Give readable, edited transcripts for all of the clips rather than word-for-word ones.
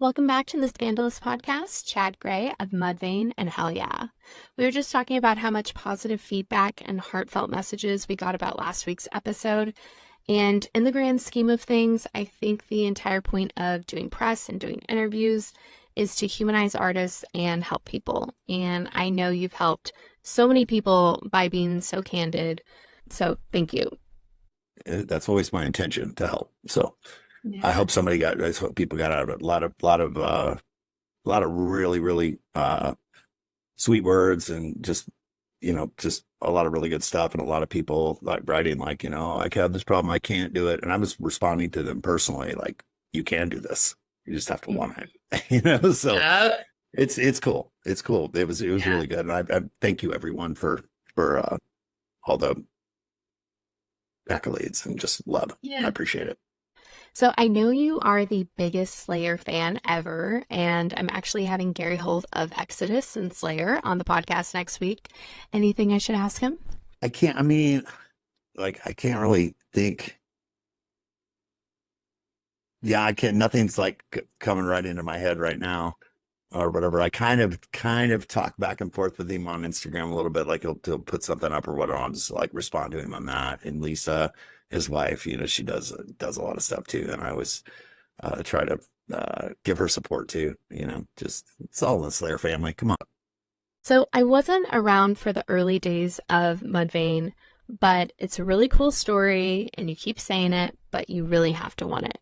Welcome back to the Scandalous podcast. Chad Gray of Mudvayne and Hellyeah. We were just talking about how much positive feedback and heartfelt messages we got about last week's episode. And in the grand scheme of things, I think the entire point of doing press and doing interviews is to humanize artists and help people. And I know you've helped so many people by being so candid. So thank you. That's always my intention, to help. So I Yeah. hope I hope people got out of it. A lot of really, really sweet words, and just a lot of really good stuff, and a lot of people like writing like, I have this problem, I can't do it. And I was responding to them personally, like, you can do this. You just have to want it. So Yeah. it's cool. It's cool. It was Yeah. really good. And I thank you everyone for all the accolades and just love. I Yeah. appreciate it. So I know you are the biggest Slayer fan ever, and I'm actually having Gary Holt of Exodus and Slayer on the podcast next week. Anything I should ask him? I can't really think. Yeah, I can't, nothing's like coming right into my head right now or whatever. I kind of talk back and forth with him on Instagram a little bit. Like he'll put something up or whatever. I'll just like respond to him on that. And Lisa, his wife, she does a lot of stuff too. And I always try to give her support too. Just it's all in the Slayer family. Come on. So I wasn't around for the early days of Mudvayne, but it's a really cool story, and you keep saying it, but you really have to want it.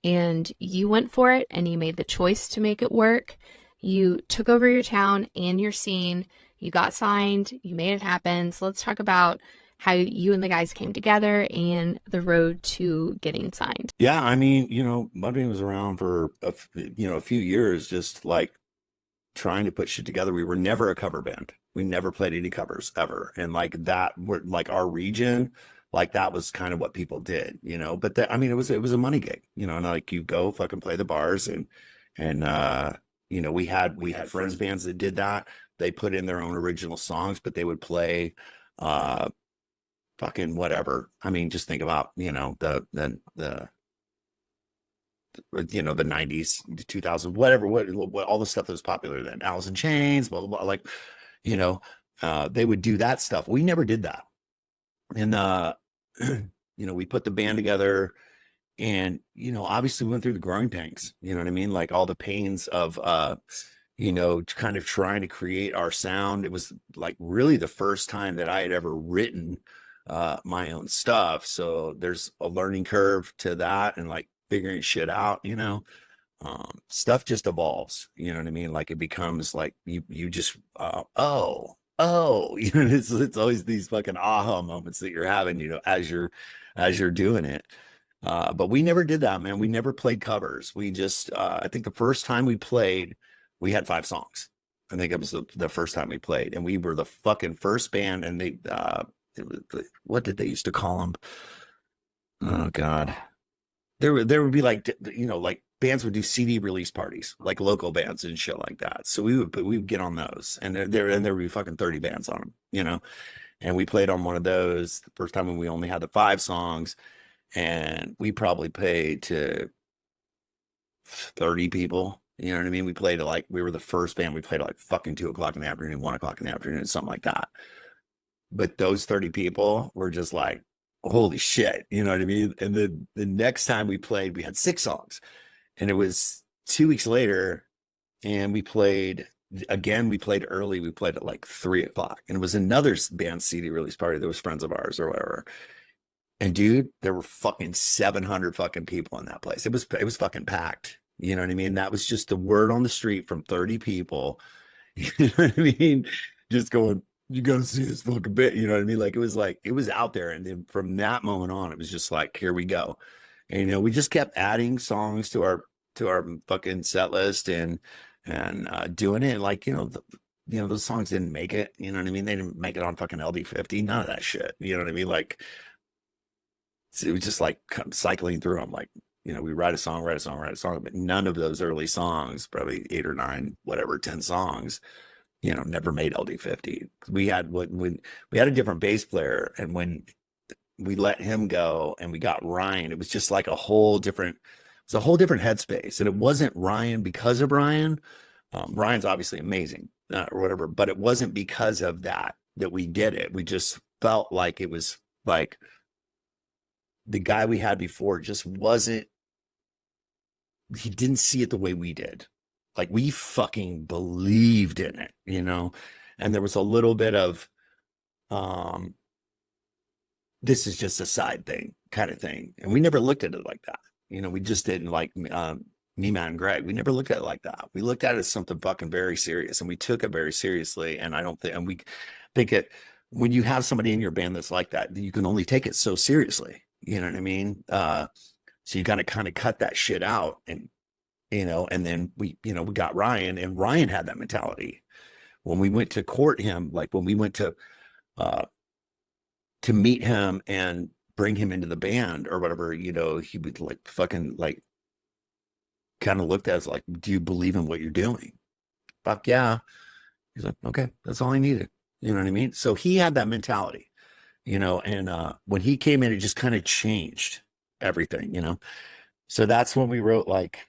And you went for it, and you made the choice to make it work. You took over your town and your scene. You got signed. You made it happen. So let's talk about how you and the guys came together and the road to getting signed. Yeah, Mudvayne was around for a few years, just like trying to put shit together. We were never a cover band. We never played any covers ever. And like that, were like our region, like that was kind of what people did, But it was a money gig, and like you go fucking play the bars, and we had friends bands that did that. They put in their own original songs, but they would play fucking whatever. Just think about, the 90s, the 2000s, whatever, what all the stuff that was popular then, Alice in Chains, blah, blah, blah. Like, they would do that stuff. We never did that. And, we put the band together, and, obviously we went through the growing pains, you know what I mean? Like all the pains of, kind of trying to create our sound. It was like really the first time that I had ever written my own stuff. So there's a learning curve to that, and like figuring shit out, stuff just evolves, you know what I mean? Like it becomes like you just it's always these fucking aha moments that you're having, as you're doing it. But we never did that, man. We never played covers. We just I think the first time we played, we had 5 songs. I think it was the first time we played, and we were the fucking first band. And what did they used to call them? Oh God. There would be like, like bands would do CD release parties, like local bands and shit like that. So we would get on those, and there would be fucking 30 bands on them, and we played on one of those the first time when we only had the 5 songs, and we probably played to 30 people. You know what I mean? We were the first band. We played at like fucking 2 o'clock in the afternoon, 1 o'clock in the afternoon, something like that. But those 30 people were just like, holy shit, you know what I mean? And then the next time we played, we had 6 songs, and it was 2 weeks later, and we played again. We played early. We played at like 3 o'clock, and it was another band CD release party that was friends of ours or whatever. And dude, there were fucking 700 fucking people in that place. It was fucking packed. You know what I mean? That was just the word on the street from 30 people. You know what I mean? Just going, you gotta see this fucking bit. You know what I mean? Like it was out there. And then from that moment on, it was just like, here we go. And we just kept adding songs to our fucking set list, and doing it. Like, those songs didn't make it. You know what I mean? They didn't make it on fucking LD50. None of that shit. You know what I mean? Like, it was just like cycling through them. Like, we write a song, but none of those early songs, probably 8 or 9, whatever, 10 songs, never made LD50. We had when we had a different bass player, and when we let him go and we got Ryan, it was just like a whole different. It's a whole different headspace. And it wasn't Ryan because of Ryan. Ryan's obviously amazing, or whatever, but it wasn't because of that we did it. We just felt like it was like the guy we had before just wasn't, he didn't see it the way we did. Like we fucking believed in it, you know? And there was a little bit of, um, this is just a side thing kind of thing. And we never looked at it like that. You know, we just didn't like, me, Matt, and Greg. We never looked at it like that. We looked at it as something fucking very serious, and we took it very seriously. And I don't think, and we think it, when you have somebody in your band that's like that, you can only take it so seriously. You know what I mean? So you got to kind of cut that shit out. And, you know, and then we got Ryan, and Ryan had that mentality. When we went to court him, like when we went uh, to meet him and bring him into the band or whatever, you know, he would like fucking like kind of looked at us like, do you believe in what you're doing? Fuck yeah. He's like, okay, that's all I needed. You know what I mean? So he had that mentality, you know, and when he came in, it just kind of changed everything, you know? So that's when we wrote, like,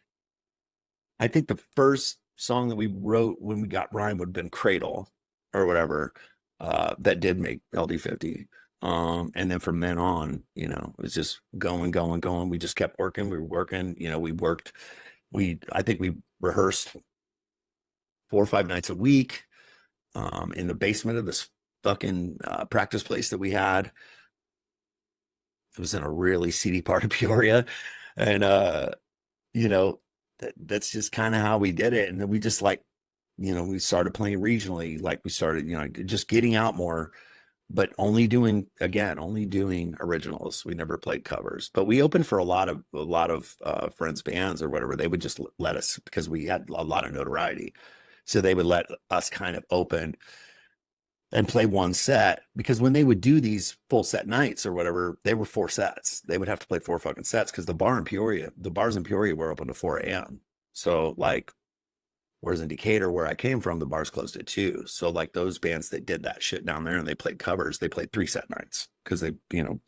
I think the first song that we wrote when we got Ryan would have been Cradle or whatever, that did make LD50. And then from then on, you know, it was just going, going, going. We just kept working. We were working, you know, I think we rehearsed 4 or 5 nights a week, in the basement of this fucking practice place that we had. It was in a really seedy part of Peoria. And, you know, that's just kind of how we did it. And then we just like, you know, we started playing regionally, like we started, you know, just getting out more, but only doing originals. We never played covers, but we opened for a lot of friends' bands or whatever. They would just let us, because we had a lot of notoriety. So they would let us kind of open and play one set, because when they would do these full set nights or whatever, they were 4 sets. They would have to play 4 fucking sets, because the bars in Peoria were open to 4 a.m. So like, whereas in Decatur, where I came from, the bars closed at 2. So like those bands that did that shit down there and they played covers, they played 3 set nights, because they, you know,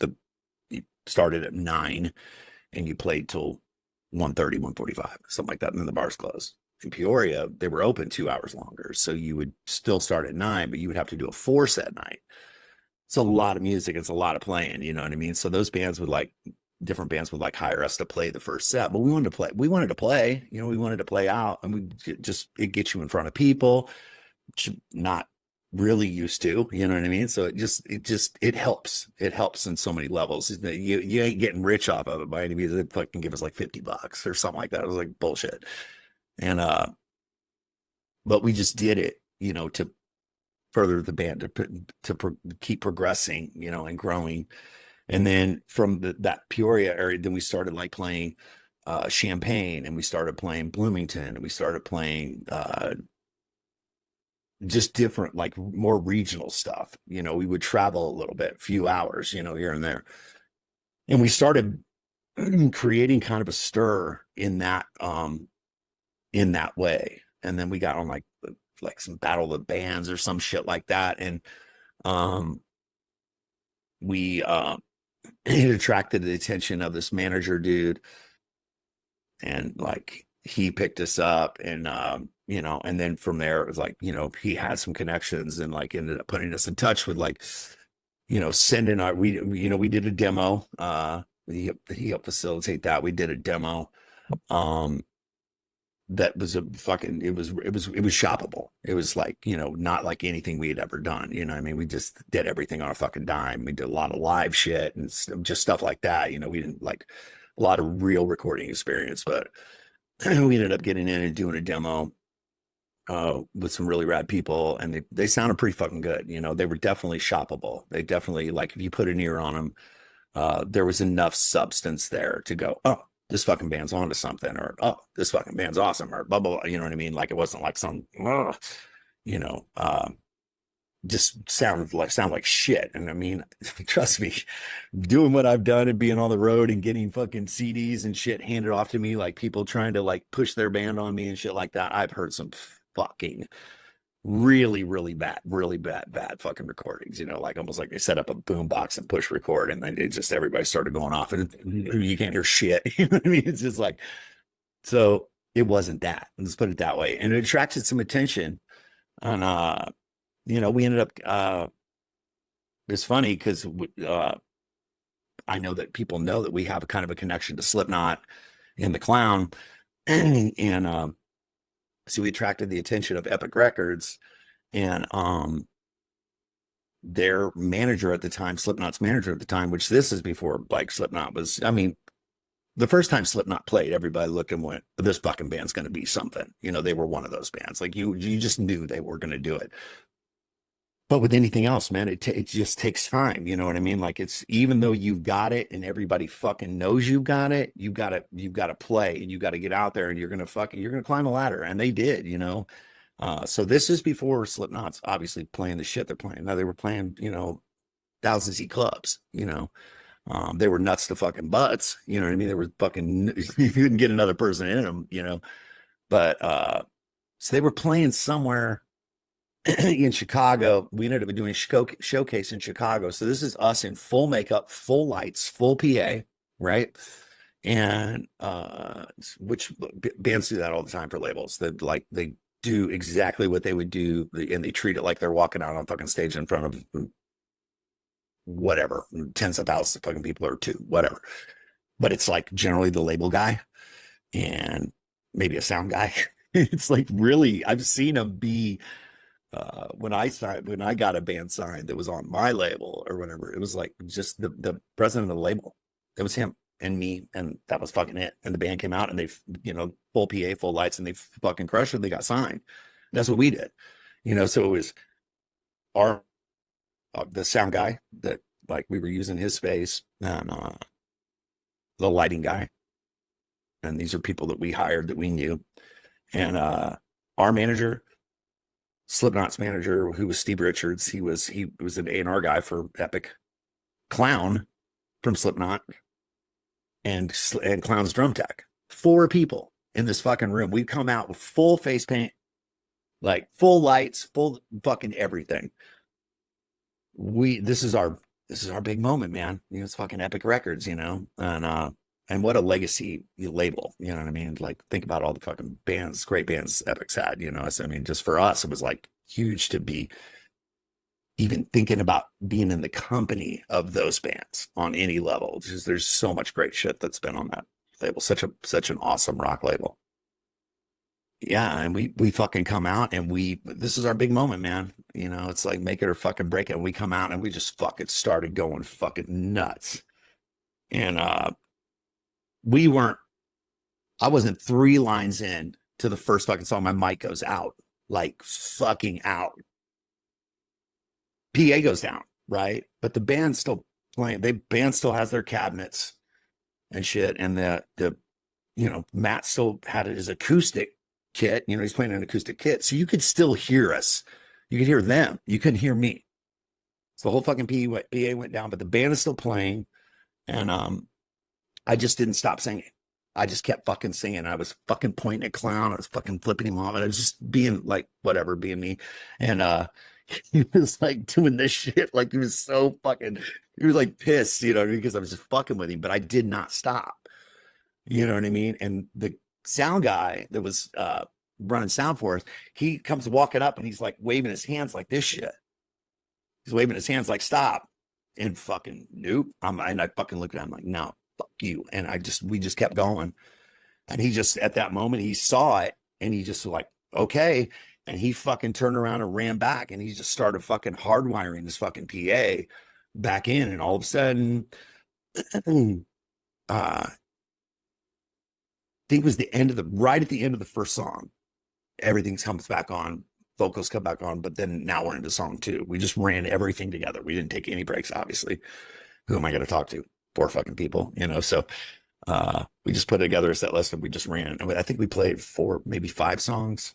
you started at 9 and you played till 1:30, 1:45, something like that. And then the bars closed. In Peoria, they were open 2 hours longer. So you would still start at 9, but you would have to do a 4 set night. It's a lot of music. It's a lot of playing. You know what I mean? So those bands would like, different bands would like hire us to play the first set, but we wanted to play, you know, we wanted to play out, and it gets you in front of people, which not really used to, you know what I mean? So it helps. It helps in so many levels. You ain't getting rich off of it by any means. They fucking give us like $50 or something like that. It was like bullshit. And, but we just did it, you know, to further the band, to keep progressing, you know, and growing. And then from that Peoria area, then we started like playing Champaign, and we started playing Bloomington, and we started playing just different, like more regional stuff. You know, we would travel a little bit, a few hours, you know, here and there. And we started creating kind of a stir in that way. And then we got on like some Battle of the Bands or some shit like that. And we it attracted the attention of this manager dude, and like he picked us up, and you know, and then from there it was like, you know, he had some connections and like ended up putting us in touch with, like, you know, sending our, we did a demo, he helped facilitate that. We did a demo that was it was shoppable. It was like, you know, not like anything we had ever done. You know what I mean? We just did everything on a fucking dime. We did a lot of live shit and just stuff like that. You know, we didn't like a lot of real recording experience, but we ended up getting in and doing a demo with some really rad people, and they sounded pretty fucking good. You know, they were definitely shoppable. They definitely, like, if you put an ear on them, there was enough substance there to go, oh, this fucking band's onto something, or oh, this fucking band's awesome, or blah blah blah. You know what I mean? Like, it wasn't like some, you know, just sound like shit. And I mean, trust me, doing what I've done and being on the road and getting fucking CDs and shit handed off to me, like people trying to like push their band on me and shit like that. I've heard some fucking really, really bad fucking recordings, like almost like they set up a boom box and push record, and then it just everybody started going off and you can't hear shit. You know what I mean? It's just like, so it wasn't that. Let's put it that way. And it attracted some attention. And we ended up it's funny because I know that people know that we have a kind of a connection to Slipknot and the Clown. And so we attracted the attention of Epic Records, and their manager at the time, Slipknot's manager at the time, which this is before like Slipknot was, I mean, the first time Slipknot played, everybody looked and went, this fucking band's going to be something. They were one of those bands. Like you just knew they were going to do it. But with anything else, man, it just takes time. You know what I mean? Like it's, even though you've got it and everybody fucking knows you've got it, you've got to play, and you got to get out there, and you're going to climb a ladder. And they did. So this is before Slipknot's obviously playing the shit they're playing. Now they were playing, 1,000-seat clubs. They were nuts to fucking butts. You know what I mean? They were fucking, you couldn't get another person in them. But so they were playing somewhere in Chicago. We ended up doing a showcase in Chicago. So this is us in full makeup, full lights, full PA, right? And which bands do that all the time for labels. That like they do exactly what they would do, and they treat it like they're walking out on fucking stage in front of whatever, tens of thousands of fucking people, or two, whatever. But it's like generally the label guy and maybe a sound guy. It's like, really, I've seen them be when I got a band signed that was on my label or whatever, it was like just the president of the label. It was him and me, and that was fucking it. And the band came out, and they, full PA, full lights, and they fucking crushed it. They got signed. That's what we did. So it was our the sound guy that, like, we were using his space, and the lighting guy. And these are people that we hired that we knew. And our manager, Slipknot's manager, who was Steve Richards, he was an A&R guy for Epic. Clown from Slipknot, and Clown's drum tech. 4 people in this fucking room. We come out with full face paint, like full lights, full fucking everything. This is our big moment, man. It's fucking Epic Records, and what a legacy label, you know what I mean? Like, think about all the fucking bands, great bands Epic's had, So, I mean, just for us, it was like huge to be even thinking about being in the company of those bands on any level. Just, there's so much great shit that's been on that label. Such an awesome rock label. Yeah, and we fucking come out, and this is our big moment, man. It's like make it or fucking break it. And we come out, and we just fucking started going fucking nuts. And I wasn't 3 lines in to the first fucking song. My mic goes out, like fucking out. PA goes down, right? But the band's still playing. Band still has their cabinets and shit. And Matt still had his acoustic kit. He's playing an acoustic kit. So you could still hear us. You could hear them. You couldn't hear me. So the whole fucking PA went down, but the band is still playing. And I just didn't stop singing. I just kept fucking singing. I was fucking pointing at Clown. I was fucking flipping him off. And I was just being like, whatever, being me. And he was like doing this shit. Like, he was like pissed, because I was just fucking with him, but I did not stop. You know what I mean? And the sound guy that was running sound for us, he comes walking up, and he's like waving his hands like this shit. He's waving his hands like, stop. And fucking, nope. And I fucking looked at him like, no, fuck you. And we just kept going. And he just, at that moment, he saw it, and he just like, okay. And he fucking turned around and ran back, and he just started fucking hardwiring his fucking PA back in. And all of a sudden, I think it was right at the end of the first song, everything comes back on, vocals come back on, but then now we're into song 2. We just ran everything together. We didn't take any breaks, obviously. Who am I going to talk to? 4 fucking people, so we just put together a set list, and we just ran. I think we played 4, maybe 5 songs.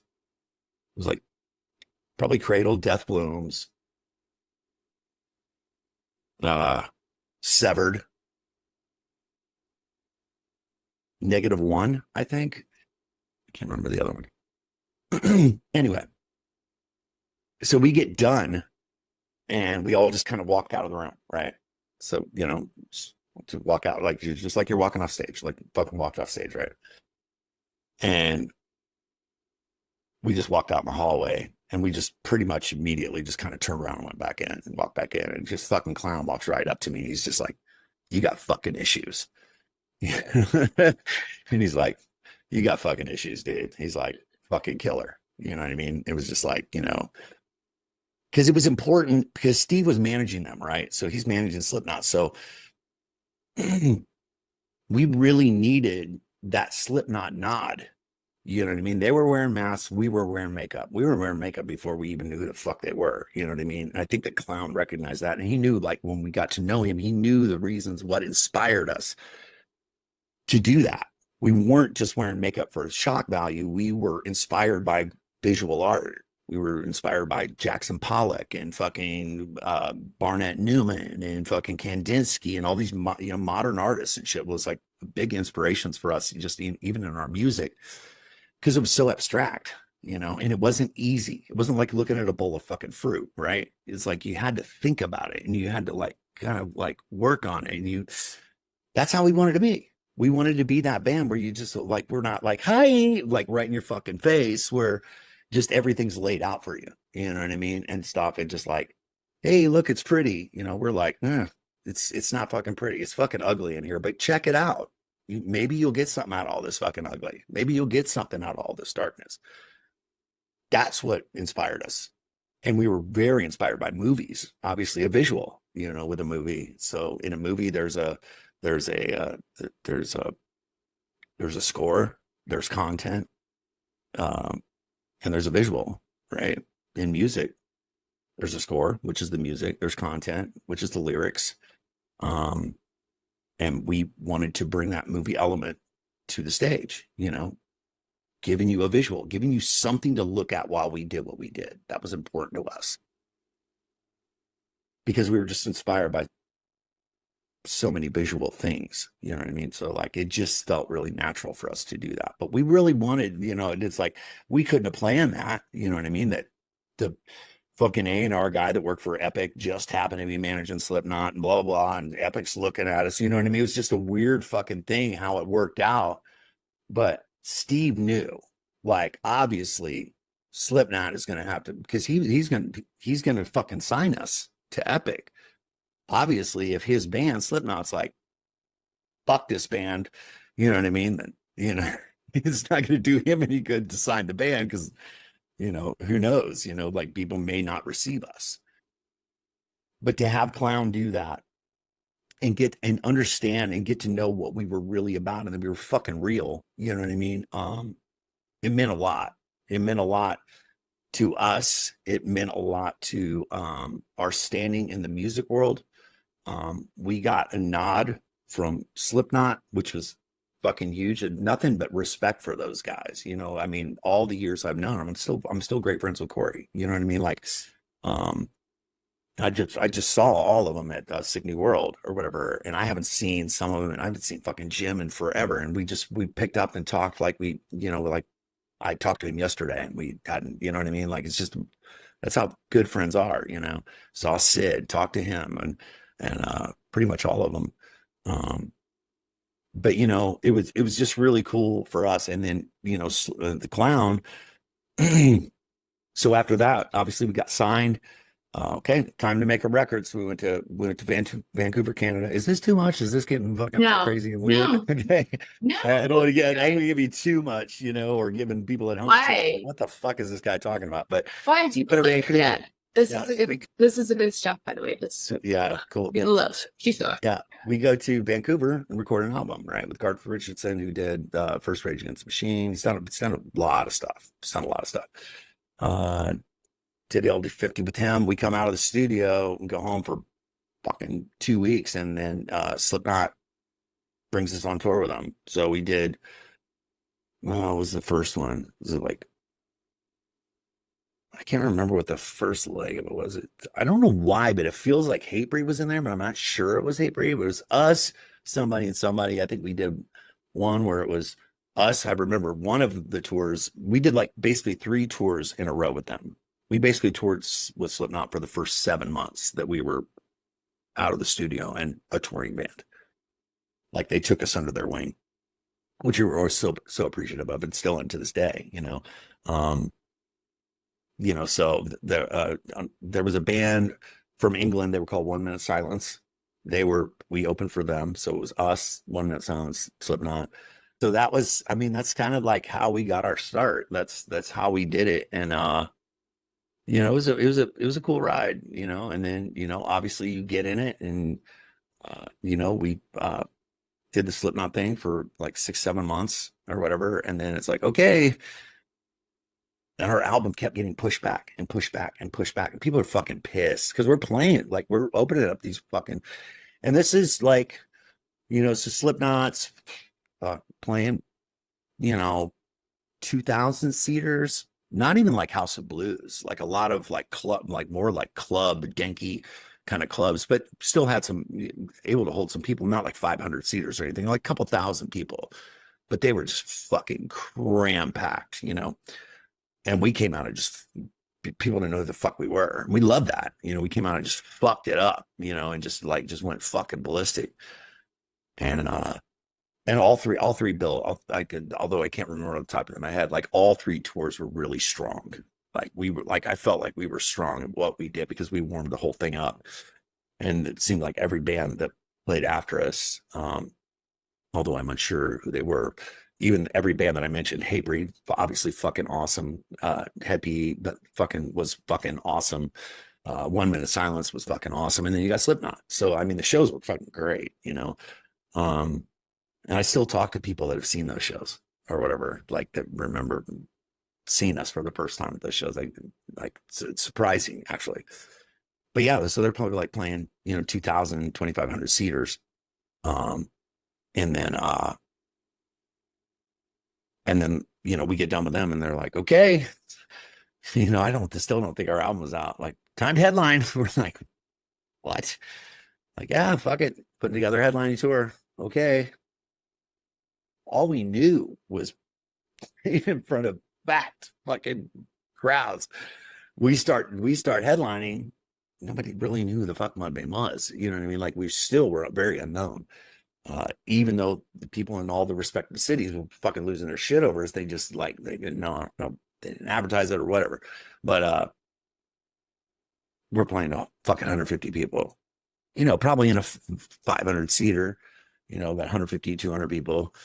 It was like probably Cradle, Death Blooms, Severed, -1, I think. I can't remember the other one. Anyway, So we get done and we all just kind of walk out of the room, right? So, just to walk out like just like you're walking off stage, like fucking walked off stage, right? And we just walked out in the hallway and we just pretty much immediately just kind of turned around and went back in and walked back in. And just fucking clown walks right up to me. He's just like, you got fucking issues. And he's like, you got fucking issues, dude. He's like, fucking killer. You know what I mean? It was just like, because it was important because Steve was managing them, right? So he's managing Slipknot. So we really needed that Slipknot nod. You know what I mean? They were wearing masks. We were wearing makeup. We were wearing makeup before we even knew who the fuck they were. You know what I mean? And I think the clown recognized that. And he knew, like, when we got to know him, he knew the reasons, what inspired us to do that. We weren't just wearing makeup for shock value. We were inspired by visual art. We were inspired by Jackson Pollock and fucking Barnett Newman and fucking Kandinsky and all these modern artists and shit was like big inspirations for us, just even in our music, because it was so abstract, and it wasn't easy. It wasn't like looking at a bowl of fucking fruit, right? It's like you had to think about it and you had to like kind of like work on it. And that's how we wanted to be. We wanted to be that band where you just like, we're not like, hi, like right in your fucking face, where just everything's laid out for you. You know what I mean? And stuff. And just like, hey, look, it's pretty. We're like, it's not fucking pretty. It's fucking ugly in here, but check it out. Maybe you'll get something out of all this fucking ugly. Maybe you'll get something out of all this darkness. That's what inspired us. And we were very inspired by movies, obviously a visual, with a movie. So in a movie, there's a score, there's content, and there's a visual, right? In music, there's a score, which is the music. There's content, which is the lyrics. And we wanted to bring that movie element to the stage, giving you a visual, giving you something to look at while we did what we did. That was important to us because we were just inspired by so many visual things, you know what I mean? So like, it just felt really natural for us to do that, but we really wanted, it's like, we couldn't have planned that, you know what I mean? That the fucking A&R guy that worked for Epic just happened to be managing Slipknot and blah, blah, blah. And Epic's looking at us, you know what I mean? It was just a weird fucking thing how it worked out. But Steve knew, like, obviously Slipknot is going to have to, because he's going to fucking sign us to Epic. Obviously, if his band Slipknot's like, fuck this band, you know what I mean? Then, it's not going to do him any good to sign the band because, who knows, like people may not receive us. But to have Clown do that and get and understand and get to know what we were really about and that we were fucking real, you know what I mean? It meant a lot. It meant a lot to us. It meant a lot to our standing in the music world. We got a nod from Slipknot, which was fucking huge, and nothing but respect for those guys. I mean, all the years I've known them, I'm still great friends with Corey. You know what I mean? Like, I just saw all of them at Sick New World or whatever, and I haven't seen some of them, and I haven't seen fucking Jim in forever. And we picked up and talked like like I talked to him yesterday, and we hadn't, you know what I mean? Like, it's just, that's how good friends are. Saw Sid, talked to him, and pretty much all of them. But it was just really cool for us. And then the Clown. So after that, obviously we got signed. Okay, time to make a record. So we went to Vancouver, Canada. Is this too much? Is this getting fucking crazy and weird? No. Okay, No. I don't want to give you too much, or giving people at home. Why? What the fuck is this guy talking about? But Why do you put it that? This is a good stuff, by the way. Yeah, cool. Yeah. Love. Yeah, we go to Vancouver and record an album, right, with Garth Richardson, who did First Rage Against the Machine. He's done a lot of stuff. Did LD50 with him. We come out of the studio and go home for fucking 2 weeks, and then Slipknot brings us on tour with them. So we did. What was the first one? Was it like? I can't remember what the first leg of it was. I don't know why, but it feels like Hatebreed was in there, but I'm not sure it was Hatebreed. It was us, somebody, and somebody. I think we did one where it was us. I remember one of the tours. We did like basically 3 tours in a row with them. we basically toured with Slipknot for the first 7 months that we were out of the studio and a touring band. Like they took us under their wing, which we were always so appreciative of, and still to this day, Um, so there was a band from England. They were called 1 Minute Silence. We opened for them. So it was us, 1 Minute Silence, Slipknot. So that was, I mean, that's kind of like how we got our start. That's how we did it. And, it was a cool ride, and then, obviously you get in it and, we, did the Slipknot thing for like 6, 7 months or whatever. And then it's like, okay. And our album kept getting pushed back and pushed back and pushed back. And people are fucking pissed because we're playing, like we're opening up these fucking, and this is like, so Slipknot's playing, you know, 2000 seaters, not even like House of Blues, like a lot of like club, like more like club, Genki kind of clubs, but still had able to hold some people, not like 500 seaters or anything, like a couple thousand people, but they were just fucking cram packed, and we came out and just people didn't know who the fuck we were. We loved that. We came out and just fucked it up, and just went fucking ballistic. And all three bill, although I can't remember on the top of my head, like all three tours were really strong. I felt like we were strong in what we did because we warmed the whole thing up. And it seemed like every band that played after us, although I'm unsure who they were, even every band that I mentioned, Hatebreed, obviously fucking awesome. Heavy, but was fucking awesome. 1 Minute Silence was fucking awesome. And then you got Slipknot. So, I mean, the shows were fucking great, And I still talk to people that have seen those shows or whatever, like that remember seeing us for the first time at those shows. It's surprising actually. But yeah, so they're probably like playing, 2,000, 2,500 seaters. And then, we get done with them and they're like, okay, still don't think our album was out. Like, time to headline. We're like, what? Like, yeah, fuck it. Putting together a headlining tour. Okay. All we knew was in front of packed fucking crowds. We start headlining. Nobody really knew who the fuck Mudvayne was. You know what I mean? Like we still were very unknown. Even though the people in all the respective cities were fucking losing their shit over us, they just they didn't know, they didn't advertise it or whatever. But we're playing to fucking 150 people, probably in a 500 seater, about 150, 200 people.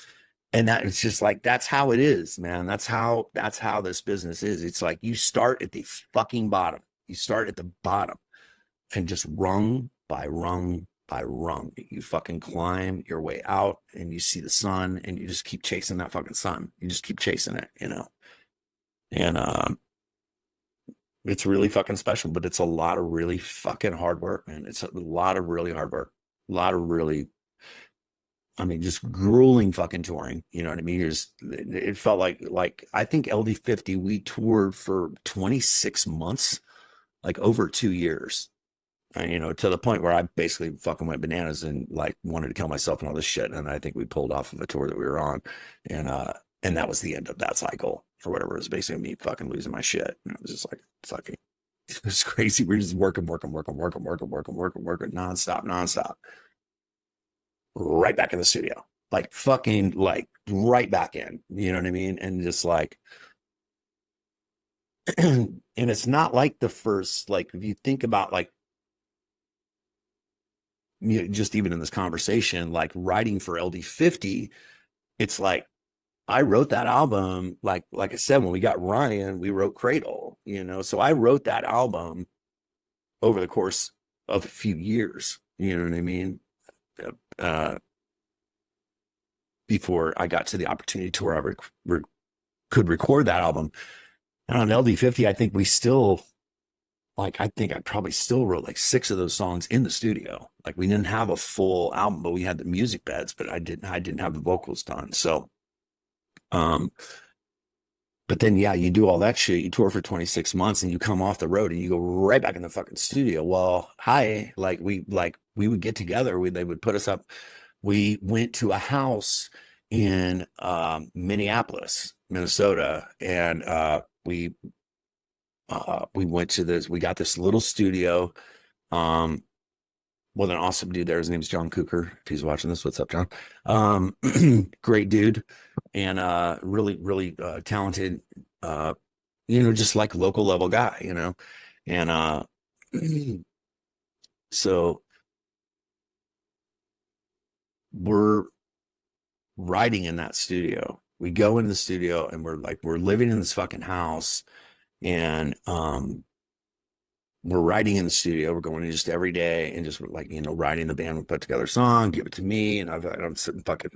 And that it's just like, that's how it is, man. That's how this business is. It's like you start at the fucking bottom. You start at the bottom and just rung by rung by rung. You fucking climb your way out and you see the sun and you just keep chasing that fucking sun. You just keep chasing it, And it's really fucking special, but it's a lot of really fucking hard work, man. It's a lot of really hard work. A lot of really, I mean, just grueling fucking touring. You know what I mean? It felt like I think LD50, we toured for 26 months, like over 2 years. And, to the point where I basically fucking went bananas and wanted to kill myself and all this shit. And I think we pulled off of a tour that we were on. And that was the end of that cycle or whatever. It was basically me fucking losing my shit. And I was just like, fucking, it was crazy. We are just working, nonstop. Right back in the studio, fucking right back in, you know what I mean? And just and it's not like the first, if you think about just even in this conversation, writing for LD50, it's I wrote that album, like I said, when we got Ryan, we wrote Cradle, so I wrote that album over the course of a few years, you know what I mean? Before I got to the opportunity to where I could record that album. And on LD50, I think we still, I think I probably still wrote 6 of those songs in the studio. We didn't have a full album, but we had the music beds, but I didn't have the vocals done. So, but then, yeah, you do all that shit. You tour for 26 months and you come off the road and you go right back in the fucking studio. Well, we would get together. They would put us up. We went to a house in Minneapolis, Minnesota, and we we went to this, we got this little studio, um, with an awesome dude there. His name's John Cooker. If he's watching this, what's up, John? Great dude, and really, really talented, just like local level guy, and so we're writing in that studio. We go into the studio and we're living in this fucking house, and we're writing in the studio. We're going in just every day and just like, writing. The band would put together a song, give it to me, and I'm sitting fucking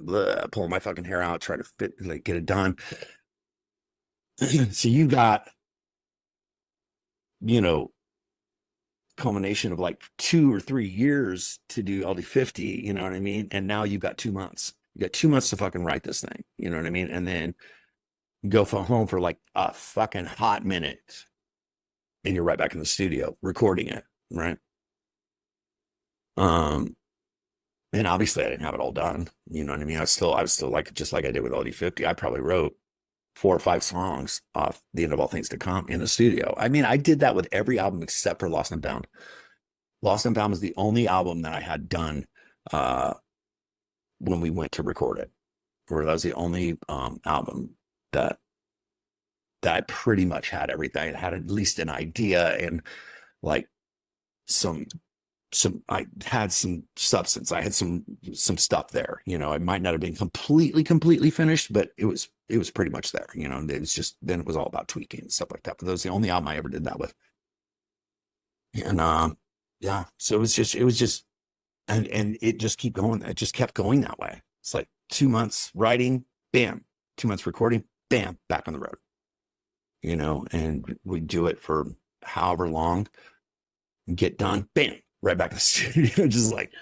pulling my fucking hair out, trying to get it done. So you got, culmination of like 2 or 3 years to do LD50, you know what I mean? And now you've got 2 months. You got 2 months to fucking write this thing, you know what I mean? And then go home for like a fucking hot minute, and you're right back in the studio recording it, right? And obviously I didn't have it all done, you know what I mean? I was still like, just like I did with LD50, I probably wrote 4 or 5 songs off The End of All Things to Come in the studio. I mean, I did that with every album except for Lost and Bound. Lost and Bound was the only album that I had done when we went to record it. Or that was the only album that I pretty much had everything. I had at least an idea and like some I had some substance. I had some stuff there. It might not have been completely finished, but it was pretty much there. And it was just, then it was all about tweaking and stuff like that. But that was the only album I ever did that with. And yeah, so it was just and it just keep going. It just kept going that way. It's like 2 months writing, bam, 2 months recording, bam, back on the road. And we do it for however long, get done, bam, right back in the studio. Just like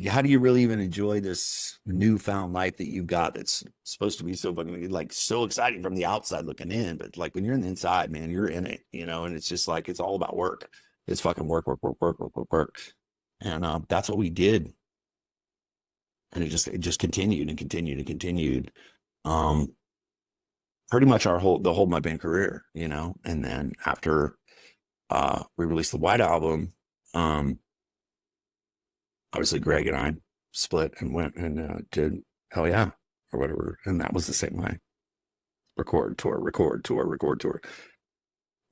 how do you really even enjoy this newfound life that you've got that's supposed to be so fucking like so exciting from the outside looking in, but like when you're in the inside, man, you're in it, and it's just like it's all about work. It's fucking work, work, work, work, work, work, work. And that's what we did. And it just continued and continued and continued. Pretty much the whole Mudvayne career, and then after we released the White Album, obviously Greg and I split and went and did Hellyeah or whatever, and that was the same way. Record tour, record tour, record tour.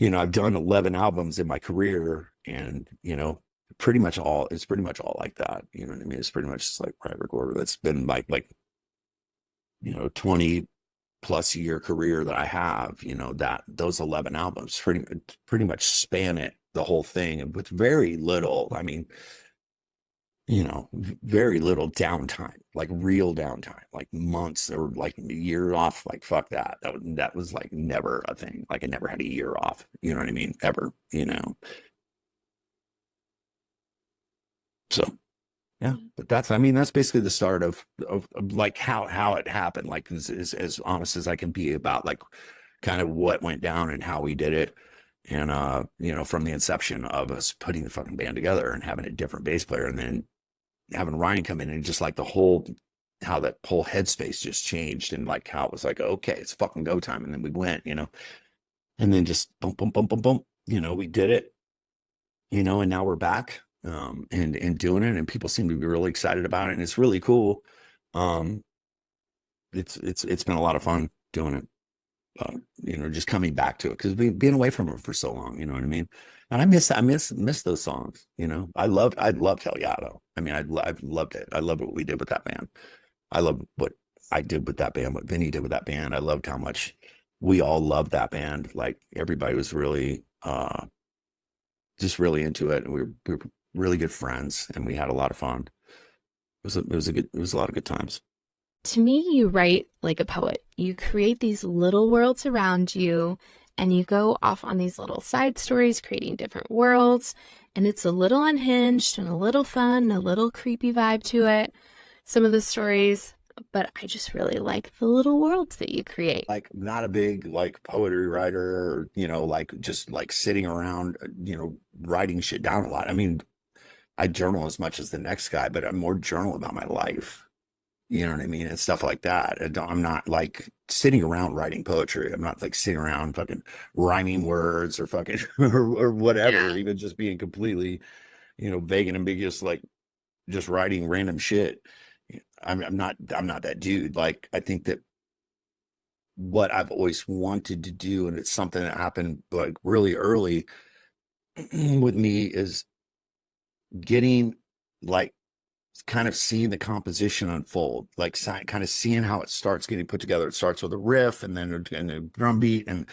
I've done 11 albums in my career, and it's pretty much all like that. You know what I mean? It's pretty much just like right recorder. That's been like 20 plus year career that I have, that those 11 albums pretty much span it, the whole thing, and with very little, I mean, very little downtime, like real downtime, like months or like a year off. Like, fuck that. That was like never a thing. Like I never had a year off. You know what I mean? Ever, So yeah, but that's basically the start of like how it happened. Like as honest as I can be about like kind of what went down and how we did it. And from the inception of us putting the fucking band together and having a different bass player, and then having Ryan come in, and just like how that whole headspace just changed, and like how it was like, okay, it's fucking go time. And then we went, and then just boom, boom, boom, boom, boom, we did it, and now we're back, and doing it, and people seem to be really excited about it. And it's really cool. It's been a lot of fun doing it. Just coming back to it, because being away from it for so long, you know what I mean? And I miss those songs. I loved Hellyeah though. I mean, I've loved it. I love what we did with that band. I love what I did with that band, what Vinnie did with that band. I loved how much we all loved that band. Like everybody was really, just really into it. And we were really good friends, and we had a lot of fun. It was a lot of good times. To me, you write like a poet. You create these little worlds around you, and you go off on these little side stories, creating different worlds. And it's a little unhinged and a little fun, a little creepy vibe to it. Some of the stories, but I just really like the little worlds that you create. Like, not a big like poetry writer, or like just like sitting around, writing shit down a lot. I mean, I journal as much as the next guy, but I'm more journal about my life. You know what I mean? And stuff like that. I'm not like sitting around writing poetry. I'm not like sitting around fucking rhyming words or fucking or whatever, or Yeah. even just being completely, vague and ambiguous, like just writing random shit. I'm not that dude. Like, I think that what I've always wanted to do, and it's something that happened like really early with me, is getting like kind of seeing the composition unfold, like kind of seeing how it starts getting put together. It starts with a riff and then a drum beat, and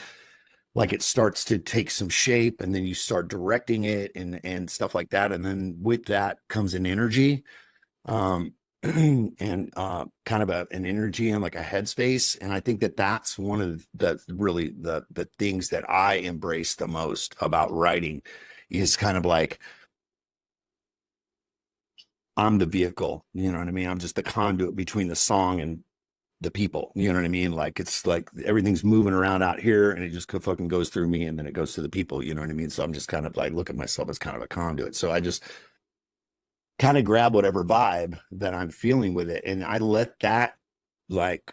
like it starts to take some shape, and then you start directing it and stuff like that. And then with that comes an energy, um, and kind of an energy and like a headspace. And I think that that's one of the really the things that I embrace the most about writing, is kind of like I'm the vehicle, you know what I mean? I'm just the conduit between the song and the people, you know what I mean? Like, it's like everything's moving around out here and it just fucking goes through me and then it goes to the people, you know what I mean? So I'm just kind of like, look at myself as kind of a conduit. So I just kind of grab whatever vibe that I'm feeling with it. And I like,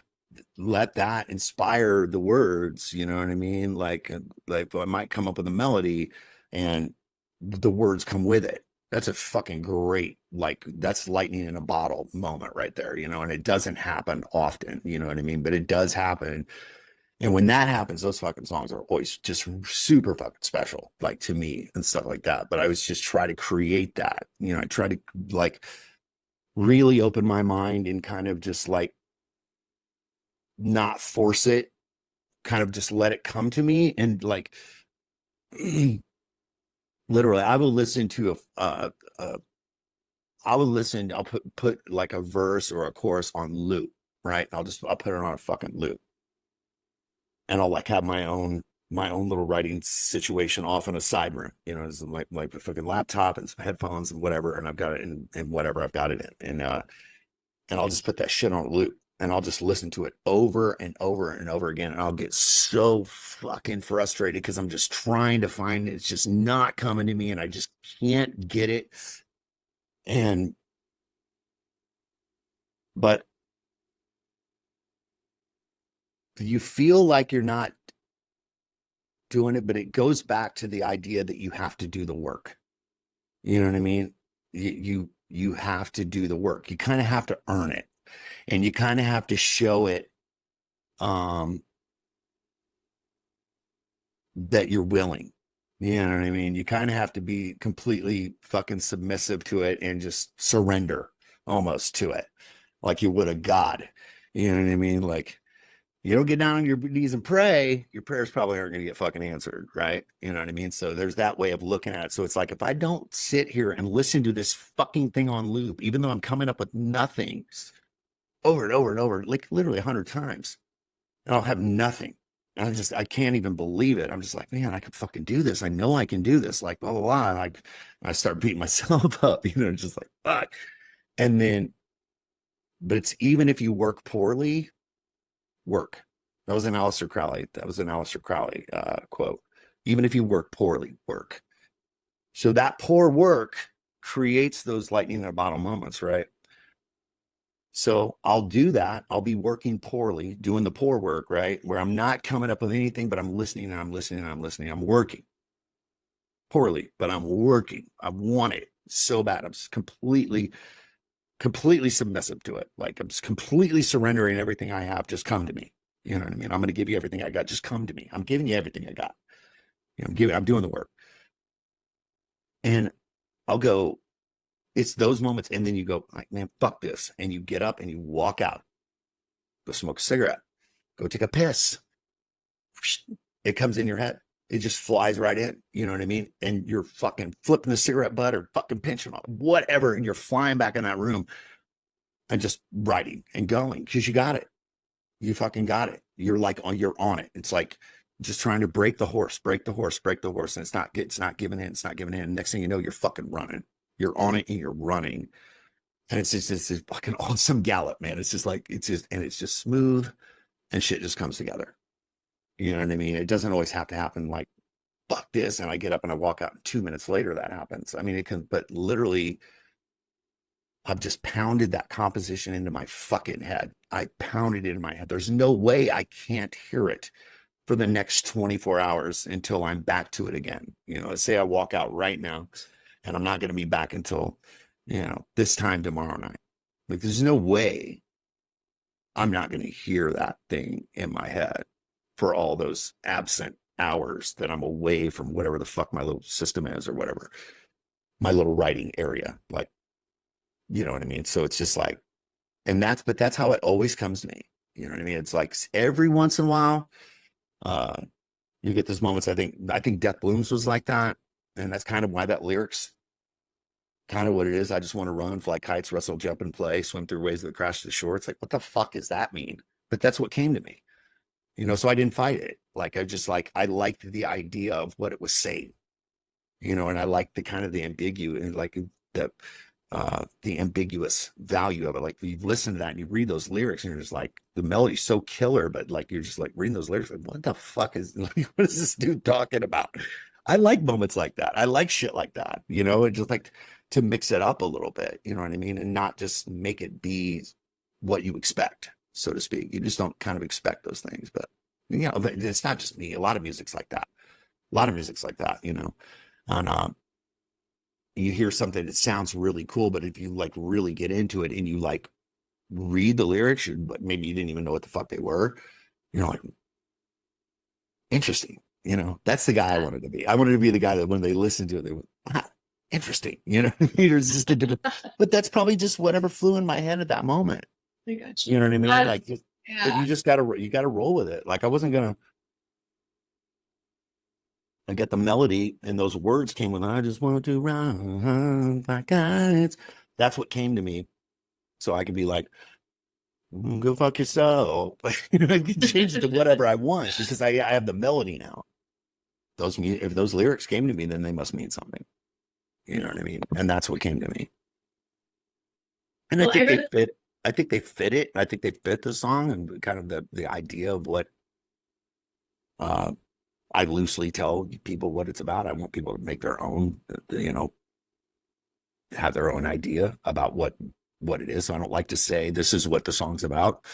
let that inspire the words, you know what I mean? Like I might come up with a melody and the words come with it. That's a fucking great, like, that's lightning in a bottle moment right there, and it doesn't happen often, you know what I mean? But it does happen. And when that happens, those fucking songs are always just super fucking special, like, to me and stuff like that. But I was just try to create that, I try to like really open my mind and kind of just like not force it, kind of just let it come to me. And like, literally, I will listen to I'll put like a verse or a chorus on loop, right? I'll put it on a fucking loop, and I'll like have my own little writing situation off in a side room, it's like a fucking laptop and some headphones and whatever, and I've got it in whatever I've got it in, and I'll just put that shit on a loop, and I'll just listen to it over and over and over again. And I'll get so fucking frustrated because I'm just trying to find it. It's just not coming to me and I just can't get it. And, but you feel like you're not doing it, but it goes back to the idea that you have to do the work. You know what I mean? You have to do the work. You kind of have to earn it, and you kind of have to show it, um, that you're willing. You know what I mean? You kind of have to be completely fucking submissive to it and just surrender almost to it, like you would a God. You know what I mean? Like, you don't get down on your knees and pray, your prayers probably aren't going to get fucking answered, right? You know what I mean? So there's that way of looking at it. So it's like, if I don't sit here and listen to this fucking thing on loop, even though I'm coming up with nothing over and over and over, like literally 100 times, and I'll have nothing. And I can't even believe it. I'm just like, man, I can fucking do this. I know I can do this. Like, blah, blah, blah. And I start beating myself up, just like, fuck. And then, but it's, even if you work poorly, work. That was an Aleister Crowley quote. Even if you work poorly, work. So that poor work creates those lightning in a bottle moments, right? So I'll do that. I'll be working poorly, doing the poor work, right? Where I'm not coming up with anything, but I'm listening and I'm listening and I'm listening. I'm working poorly, but I'm working. I want it so bad. I'm just completely submissive to it. Like, I'm just completely surrendering everything I have. Just come to me. You know what I mean? I'm going to give you everything I got. Just come to me. I'm giving you everything I got. I'm doing the work. And I'll go, it's those moments. And then you go like, man, fuck this. And you get up and you walk out, go smoke a cigarette, go take a piss. It comes in your head. It just flies right in. You know what I mean? And you're fucking flipping the cigarette butt or fucking pinching off, whatever. And you're flying back in that room and just writing and going because you got it. You fucking got it. You're on it. It's like just trying to break the horse, break the horse, break the horse. And it's not giving in. It's not giving in. Next thing you know, you're fucking running. You're on it and you're running. And it's just this fucking awesome gallop, man. It's just smooth and shit just comes together. You know what I mean? It doesn't always have to happen like, fuck this. And I get up and I walk out and 2 minutes later that happens. I mean, it can, but literally I've just pounded that composition into my fucking head. I pounded it in my head. There's no way I can't hear it for the next 24 hours until I'm back to it again. You know, let's say I walk out right now and I'm not going to be back until, this time tomorrow night. Like, there's no way I'm not going to hear that thing in my head for all those absent hours that I'm away from whatever the fuck my little system is or whatever, my little writing area. Like, you know what I mean? So it's just like, but that's how it always comes to me. You know what I mean? It's like every once in a while, uh, you get those moments. I think Death Blooms was like that. And that's kind of why that lyrics kind of what it is. I just want to run, fly kites, wrestle, jump, and play, swim through waves that crash to the shore. It's like, what the fuck does that mean? But that's what came to me, so I didn't fight it. Like, I liked the idea of what it was saying, and I liked the kind of the ambiguous and like the ambiguous value of it. Like, you listen to that and you read those lyrics and you're just like, the melody's so killer, but like, you're just like reading those lyrics, like, what the fuck is, like, what is this dude talking about? I like moments like that. I like shit like that, and just like to mix it up a little bit, you know what I mean? And not just make it be what you expect, so to speak. You just don't kind of expect those things, but it's not just me. A lot of music's like that. A lot of music's like that, and you hear something that sounds really cool, but if you like really get into it and you like read the lyrics, but maybe you didn't even know what the fuck they were, like, interesting. That's the guy I wanted to be. I wanted to be the guy that when they listen to it, they went, interesting. There's just a different, but that's probably just whatever flew in my head at that moment. I got You know what I mean? Like, yeah. but you gotta roll with it. Like, I get the melody and those words came with, I just want to run like guys. That's what came to me. So I could be like, go fuck yourself. I can change it to whatever I want because I have the melody now. If those lyrics came to me, then they must mean something. You know what I mean? And that's what came to me. And I think they fit. I think they fit it. I think they fit the song and kind of the idea of what I loosely tell people what it's about. I want people to make their own, have their own idea about what it is. So I don't like to say this is what the song's about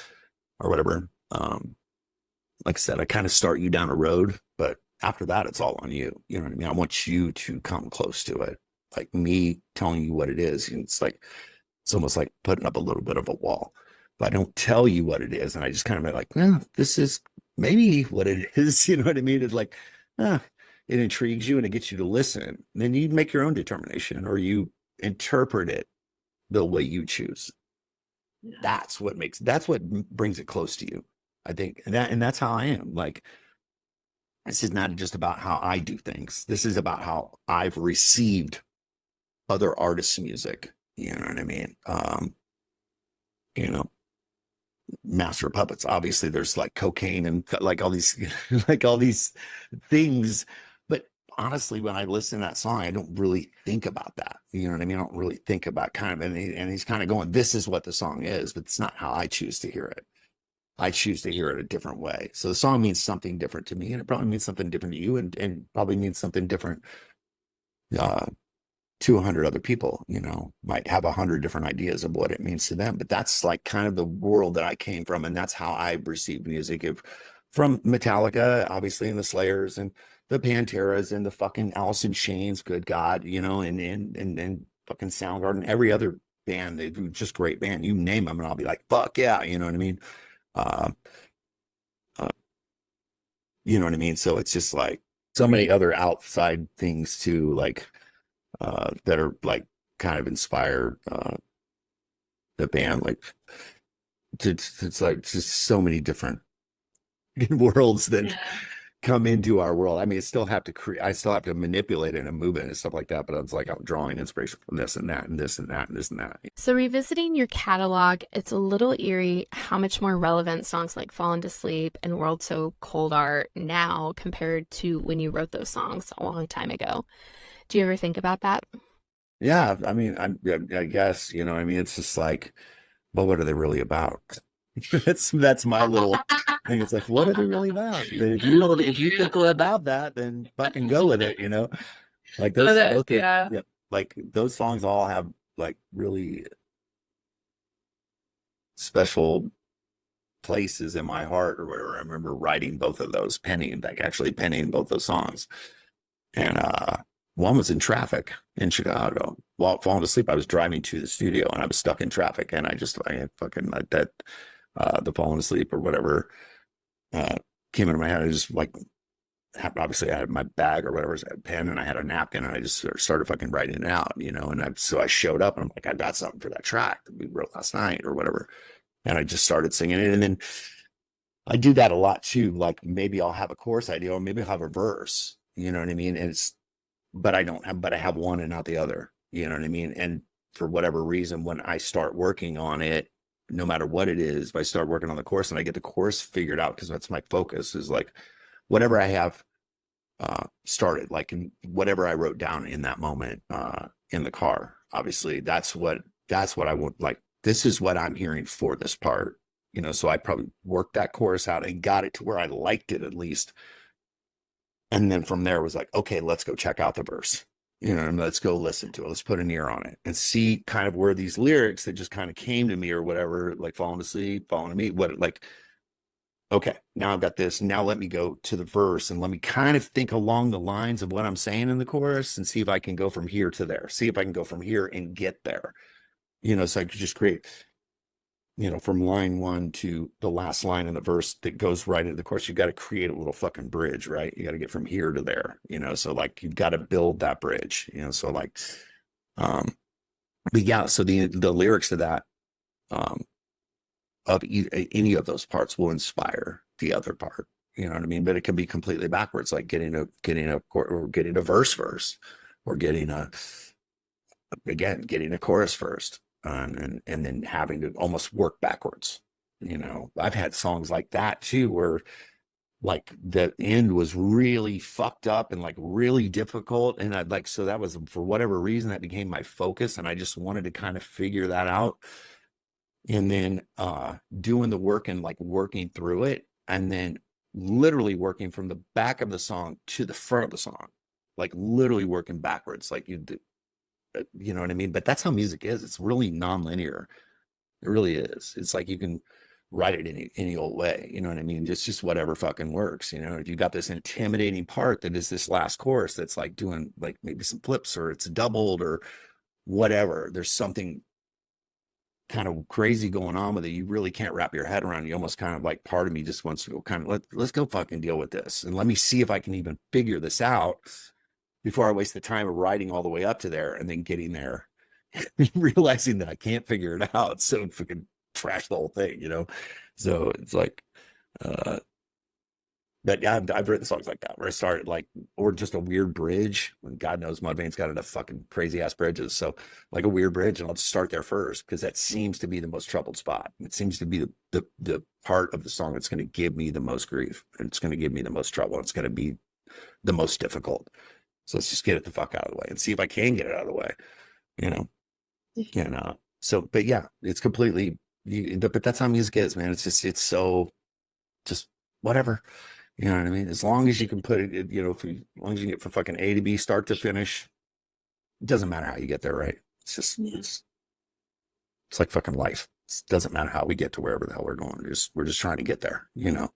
or whatever. Like I said, I kind of start you down a road, but after that, it's all on you. You know what I mean? I want you to come close to it. Like me telling you what it is. It's almost like putting up a little bit of a wall. But I don't tell you what it is. And I just kind of like, this is maybe what it is. You know what I mean? It's like, it intrigues you and it gets you to listen. And then you make your own determination or you interpret it the way you choose. Yeah. That's what brings it close to you, I think. And that's how I am. Like, this is not just about how I do things. This is about how I've received other artists' music. You know what I mean? Master of Puppets. Obviously, there's like cocaine and like all these, like all these things. But honestly, when I listen to that song, I don't really think about that. You know what I mean? I don't really think about kind of, and he's kind of going, this is what the song is, but it's not how I choose to hear it. I choose to hear it a different way. So the song means something different to me, and it probably means something different to you, and probably means something different to 100 other people. Might have 100 different ideas of what it means to them, but that's like kind of the world that I came from, and that's how I received music from Metallica, obviously, and the Slayers, and the Panteras, and the fucking Alice in Chains. Good God, and fucking Soundgarden, every other band. They do just great band. You name them, and I'll be like, fuck yeah, you know what I mean. Uh, uh, you know what I mean? So it's just like so many other outside things too, like that are like kind of inspired the band. Like it's like just so many different worlds that come into our world. I mean, I still have to manipulate it and move it and stuff like that. But it's like I'm drawing inspiration from this and that and this and that and this and that. So revisiting your catalog, it's a little eerie how much more relevant songs like Fallen to Sleep and World So Cold are now compared to when you wrote those songs a long time ago. Do you ever think about that? Yeah, I mean, I guess, I mean, it's just like, well, what are they really about? That's my little thing. It's like, what are they really about? If you think about that, then fucking go with it, Like those, yeah. like those songs all have like really special places in my heart or whatever. I remember writing both of those, penning, like actually penning both those songs. And one was in traffic in Chicago. While falling asleep, I was driving to the studio and I was stuck in traffic. And I had fucking like that, the falling asleep or whatever came into my head. I just like, obviously I had my bag or whatever, I had a pen and I had a napkin and I just started fucking writing it out, you know. And so I showed up and I'm like, I got something for that track that we wrote last night or whatever. And I just started singing it. And then I do that a lot too. Like maybe I'll have a chorus idea or maybe I'll have a verse, you know what I mean? And but I have one and not the other, you know what I mean? And for whatever reason, when I start working on it, no matter what it is, if I start working on the chorus and I get the chorus figured out, because that's my focus is like whatever I have started, like in whatever I wrote down in that moment in the car, obviously that's what I want. Like, this is what I'm hearing for this part, you know. So I probably worked that chorus out and got it to where I liked it at least. And then from there was like, okay, let's go check out the verse, you know, and let's go listen to it. Let's put an ear on it and see kind of where these lyrics that just kind of came to me or whatever, like falling asleep, falling to me, what like, okay, now I've got this. Now let me go to the verse and let me kind of think along the lines of what I'm saying in the chorus and see if I can go from here to there, see if I can go from here and get there, you know. So I could just create, you know, from line one to the last line in the verse that goes right into the chorus. You got to create a little fucking bridge, right? You got to get from here to there, you know. So like you've got to build that bridge, you know. So like, but yeah, so the lyrics to that, of any of those parts will inspire the other part, you know what I mean? But it can be completely backwards, like getting a verse or getting a chorus first, and then having to almost work backwards. You know, I've had songs like that too, where like the end was really fucked up and like really difficult. And I'd like, so that was for whatever reason that became my focus. And I just wanted to kind of figure that out. And then doing the work and like working through it. And then literally working from the back of the song to the front of the song, like literally working backwards. Like you know what I mean? But that's how music is. It's really nonlinear. It really is. It's like you can write it any old way. You know what I mean? Just whatever fucking works. You know, if you got this intimidating part that is this last chorus that's like doing like maybe some flips or it's doubled or whatever, there's something kind of crazy going on with it. You really can't wrap your head around. You almost kind of like, part of me just wants to go kind of let's go fucking deal with this and let me see if I can even figure this out before I waste the time of writing all the way up to there and then getting there realizing that I can't figure it out. So fucking trash the whole thing, you know? So it's like, but yeah, I've written songs like that where I started like, or just a weird bridge when God knows Mudvayne's got enough fucking crazy ass bridges. So like a weird bridge, and I'll just start there first because that seems to be the most troubled spot. It seems to be the part of the song that's going to give me the most grief. And it's going to give me the most trouble. It's going to be the most difficult. So let's just get it the fuck out of the way and see if I can get it out of the way, you know? And so, but yeah, it's completely, but that's how music is, man. It's so just whatever, you know what I mean? As long as you can put it, you know, as long as you get from fucking A to B, start to finish, it doesn't matter how you get there, right? It's just, it's like fucking life. It doesn't matter how we get to wherever the hell we're going. We're just trying to get there, you know?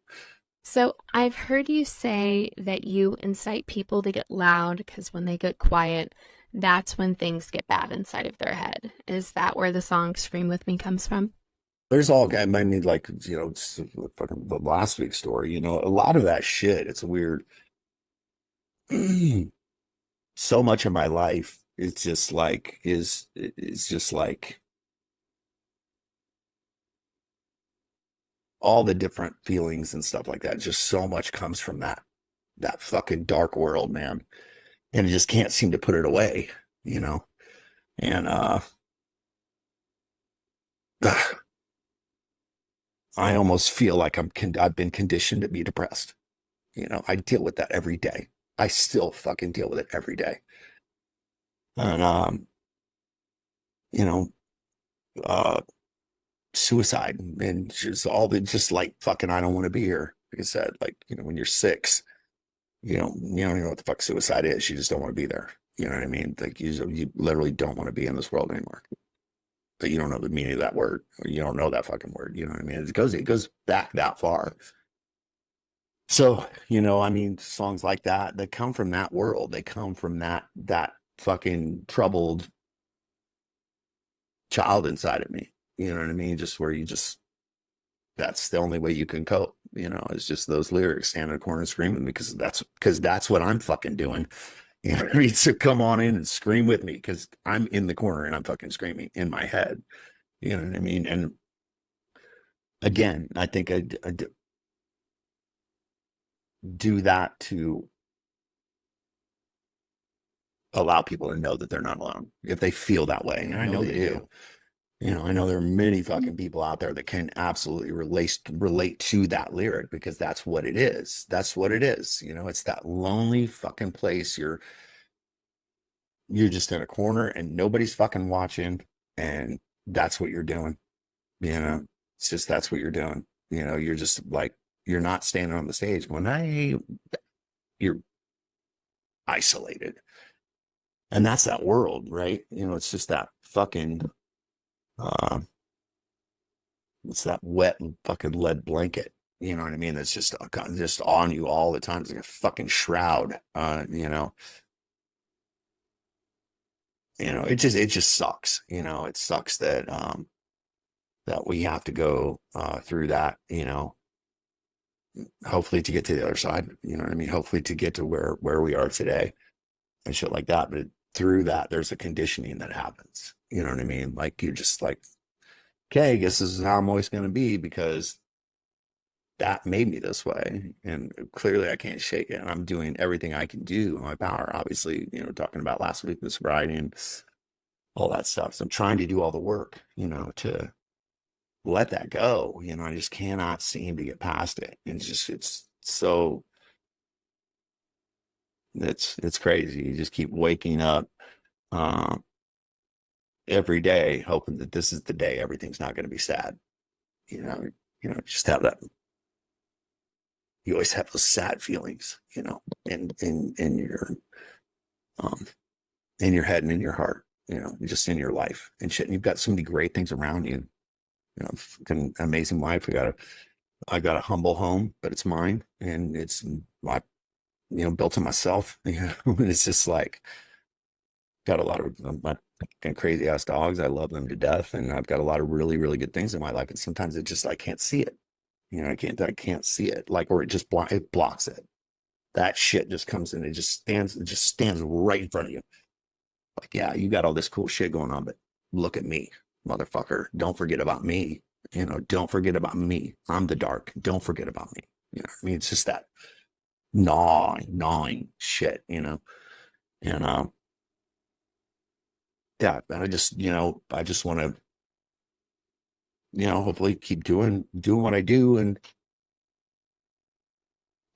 So I've heard you say that you incite people to get loud because when they get quiet, that's when things get bad inside of their head. Is that where the song Scream With Me comes from? There's all, I mean, like, you know, it's fucking the last week's story, you know, a lot of that shit. It's a weird, so much of my life, it's just like, it's just like all the different feelings and stuff like that. Just so much comes from that fucking dark world, man. And I just can't seem to put it away, you know? And, I almost feel like I've been conditioned to be depressed. You know, I deal with that every day. I still fucking deal with it every day. And, you know, uh, suicide and just all the, just like fucking, I don't want to be here. Like I said, like, you know, when you're 6, you don't even know what the fuck suicide is. You just don't want to be there. You know what I mean? Like you literally don't want to be in this world anymore. but you don't know the meaning of that word, or you don't know that fucking word. You know what I mean? It goes back that far. So, I mean, songs like that, they come from that world. They come from that fucking troubled child inside of me. You know what I mean? Just where that's the only way you can cope. It's just those lyrics, standing in the corner and screaming, because that's what I'm fucking doing. You know what I mean? So come on in and scream with me, because I'm in the corner and I'm fucking screaming in my head. You know what I mean? And again, I think I do that to allow people to know that they're not alone if they feel that way. And I know they do. I know there are many fucking people out there that can absolutely relate to that lyric, because that's what it is. That's what it is. It's that lonely fucking place. You're just in a corner and nobody's fucking watching, and that's what you're doing. It's just that's what you're doing. You're just like, you're not standing on the stage going, hey, you're isolated. And that's that world, right? It's just that fucking uh it's that wet and fucking lead blanket. You know what I mean? That's just on you all the time. It's like a fucking shroud. It just sucks. It sucks that we have to go through that, hopefully to get to the other side. You know what I mean? Hopefully to get to where we are today and shit like that. But through that, there's a conditioning that happens. You know what I mean? Like, you're just like, okay, I guess this is how I'm always going to be, because that made me this way. And clearly I can't shake it. And I'm doing everything I can do in my power, obviously, talking about last week, the sobriety and all that stuff. So I'm trying to do all the work, to let that go. I just cannot seem to get past it. It's crazy. You just keep waking up uh, every day hoping that this is the day everything's not going to be sad. You know, just have that. You always have those sad feelings, in um in your head and in your heart, just in your life and shit. And you've got so many great things around you. Fucking amazing life. I got a humble home, but it's mine, and it's my, built it myself. And it's just like, got a lot of my crazy ass dogs. I love them to death, and I've got a lot of really, really good things in my life. And sometimes I can't see it. I can't see it, like, or it blocks it. That shit just comes in. It just stands right in front of you. Like, yeah, you got all this cool shit going on, but look at me, motherfucker. Don't forget about me. Don't forget about me. I'm the dark. Don't forget about me. I mean, it's just that gnawing shit, and yeah, and I just want to, hopefully keep doing what I do. And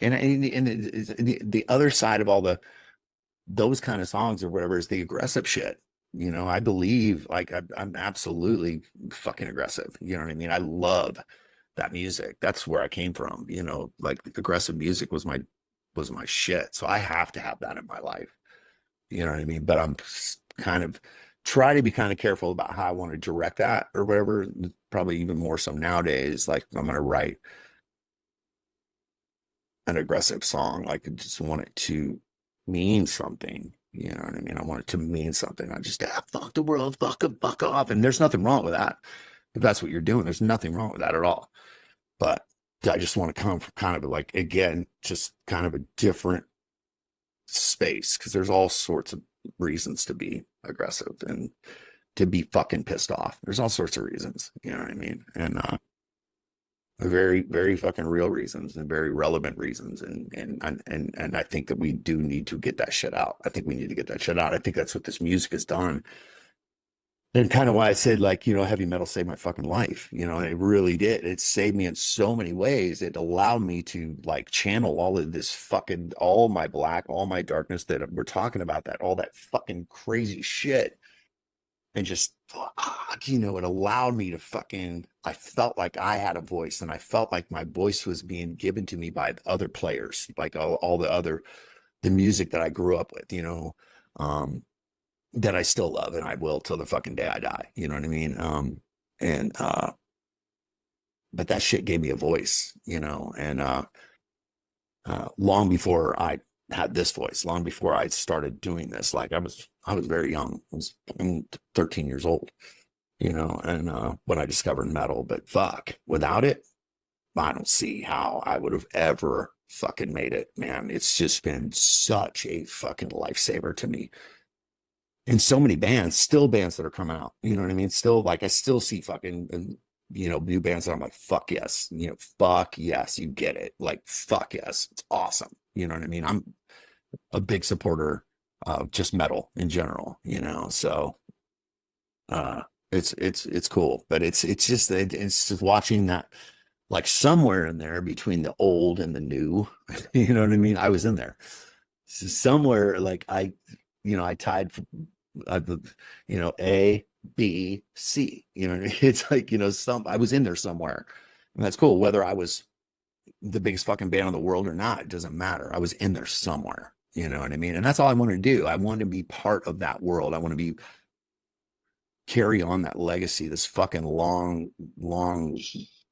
the other side of all those kind of songs or whatever is the aggressive shit. I believe, like, I'm absolutely fucking aggressive. You know what I mean? I love that music. That's where I came from. Like, aggressive music was my shit. So I have to have that in my life. You know what I mean? But I'm kind of try to be kind of careful about how I want to direct that or whatever. Probably even more so nowadays. Like, I'm gonna write an aggressive song. Like, I just want it to mean something. You know what I mean? I want it to mean something. I just, fuck the world, fuck off. And there's nothing wrong with that. If that's what you're doing, there's nothing wrong with that at all. But I just want to come from kind of like, again, just kind of a different space, because there's all sorts of reasons to be aggressive and to be fucking pissed off. There's all sorts of reasons, you know what I mean? And very, very fucking real reasons and very relevant reasons. And I think that we do need to get that shit out. I think we need to get that shit out. I think that's what this music has done. And kind of why I said, like, heavy metal saved my fucking life. And it really did. It saved me in so many ways. It allowed me to, like, channel all of this fucking, all my black, all my darkness that we're talking about, that all that fucking crazy shit. And just, fuck, it allowed me to fucking, I felt like I had a voice, and I felt like my voice was being given to me by other players, like all the music that I grew up with, um, that I still love and I will till the fucking day I die. You know what I mean? And but that shit gave me a voice, you know, and long before I had this voice, long before I started doing this, like I was very young. I'm 13 years old, you know, and when I discovered metal, but fuck, without it, I don't see how I would have ever fucking made it, man. It's just been such a fucking lifesaver to me. And so many bands, still bands that are coming out, you know what I mean? Still, like, I still see fucking, you know, new bands that I'm like, fuck yes, you know, fuck yes, you get it. Like, fuck yes, it's awesome. You know what I mean? I'm a big supporter of just metal in general, you know, so uh it's cool, but it's just watching that, like, somewhere in there between the old and the new. You know what I mean? I was in there. So somewhere, like, you know, I tied, uh, you know, A, B, C. You know, it's like, you know, I was in there somewhere, and that's cool. Whether I was the biggest fucking band in the world or not, it doesn't matter. I was in there somewhere. You know what I mean? And that's all I want to do. I want to be part of that world. I want to be carry on that legacy, this fucking long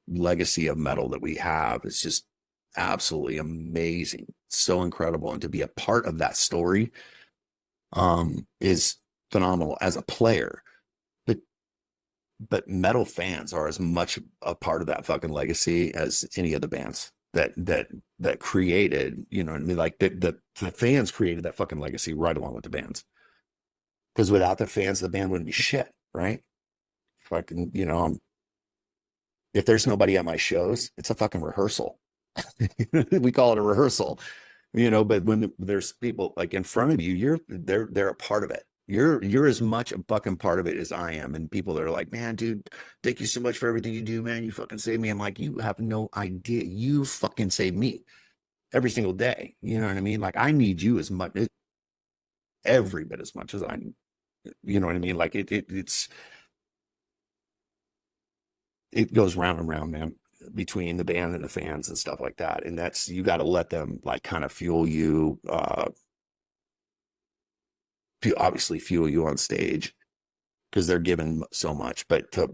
legacy of metal that we have. It's just absolutely amazing, so incredible, and to be a part of that story is phenomenal as a player. But metal fans are as much a part of that fucking legacy as any of the bands that created, you know what I mean? Like the fans created that fucking legacy right along with the bands. Because without the fans, the band wouldn't be shit, right? Fucking, you know, if there's nobody at my shows, it's a fucking rehearsal. We call it a rehearsal, you know, but when there's people like in front of you, they're a part of it. You're as much a fucking part of it as I am. And people that are like, man, dude, thank you so much for everything you do, man. You fucking saved me. I'm like, you have no idea. You fucking save me every single day. You know what I mean? Like, I need you as much, every bit as much as I need. You know what I mean? Like, it goes round and round, man, between the band and the fans and stuff like that. And that's, you got to let them, like, kind of fuel you, obviously fuel you on stage because they're given so much, but to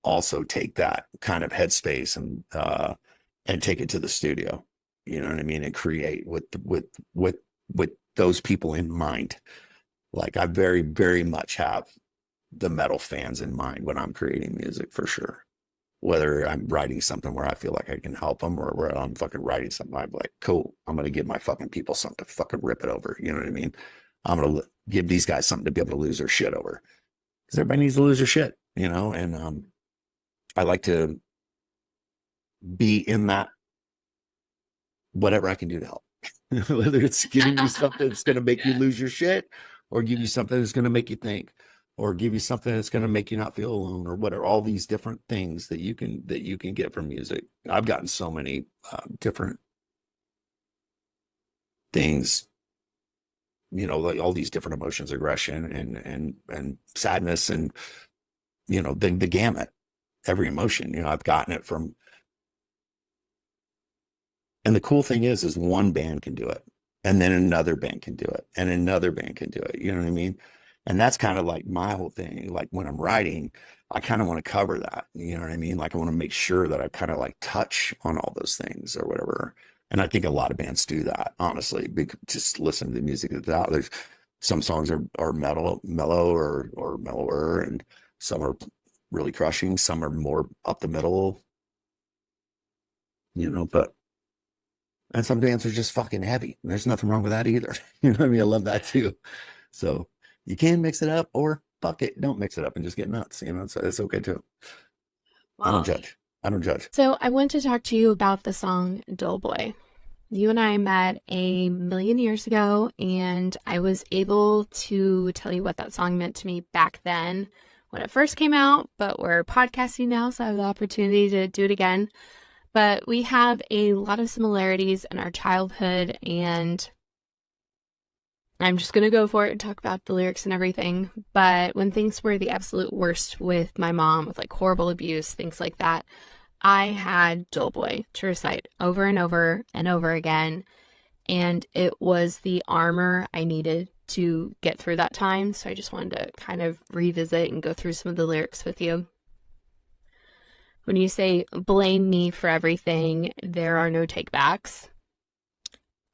also take that kind of headspace and take it to the studio, you know what I mean? And create with those people in mind. Like, I very, very much have the metal fans in mind when I'm creating music, for sure. Whether I'm writing something where I feel like I can help them, or where I'm fucking writing something, I'm like, cool, I'm going to give my fucking people something to fucking rip it over. You know what I mean? I'm going to give these guys something to be able to lose their shit over, because everybody needs to lose their shit, you know? And I like to be in that, whatever I can do to help. Whether it's giving you something that's going to make you lose your shit, or give you something that's going to make you think, or give you something that's going to make you not feel alone, or whatever. All these different things that you can get from music. I've gotten so many different things, you know, like all these different emotions, aggression and sadness, and, you know, the gamut, every emotion. You know, I've gotten it from. And the cool thing is one band can do it, and then another band can do it, and another band can do it. You know what I mean? And that's kind of like my whole thing. Like, when I'm writing, I kind of want to cover that. You know what I mean? Like, I want to make sure that I kind of like touch on all those things or whatever. And I think a lot of bands do that, honestly. Just listen to the music that's out. There's some songs are mellow or mellower, and some are really crushing. Some are more up the middle, you know, but. And some bands are just fucking heavy. There's nothing wrong with that either. You know what I mean? I love that too. So you can mix it up, or fuck it, don't mix it up and just get nuts. You know, so it's okay too. I don't Well, judge. I don't judge. so I want to talk to you about the song Doughboy. You and I met a million years ago, and I was able to tell you what that song meant to me back then when it first came out, but we're podcasting now, so I have the opportunity to do it again. But we have a lot of similarities in our childhood, and I'm just going to go for it and talk about the lyrics and everything. But when things were the absolute worst with my mom, with like horrible abuse, things like that, I had Doughboy to recite over and over and over again. And it was the armor I needed to get through that time. So I just wanted to kind of revisit and go through some of the lyrics with you. When you say, blame me for everything, there are no takebacks.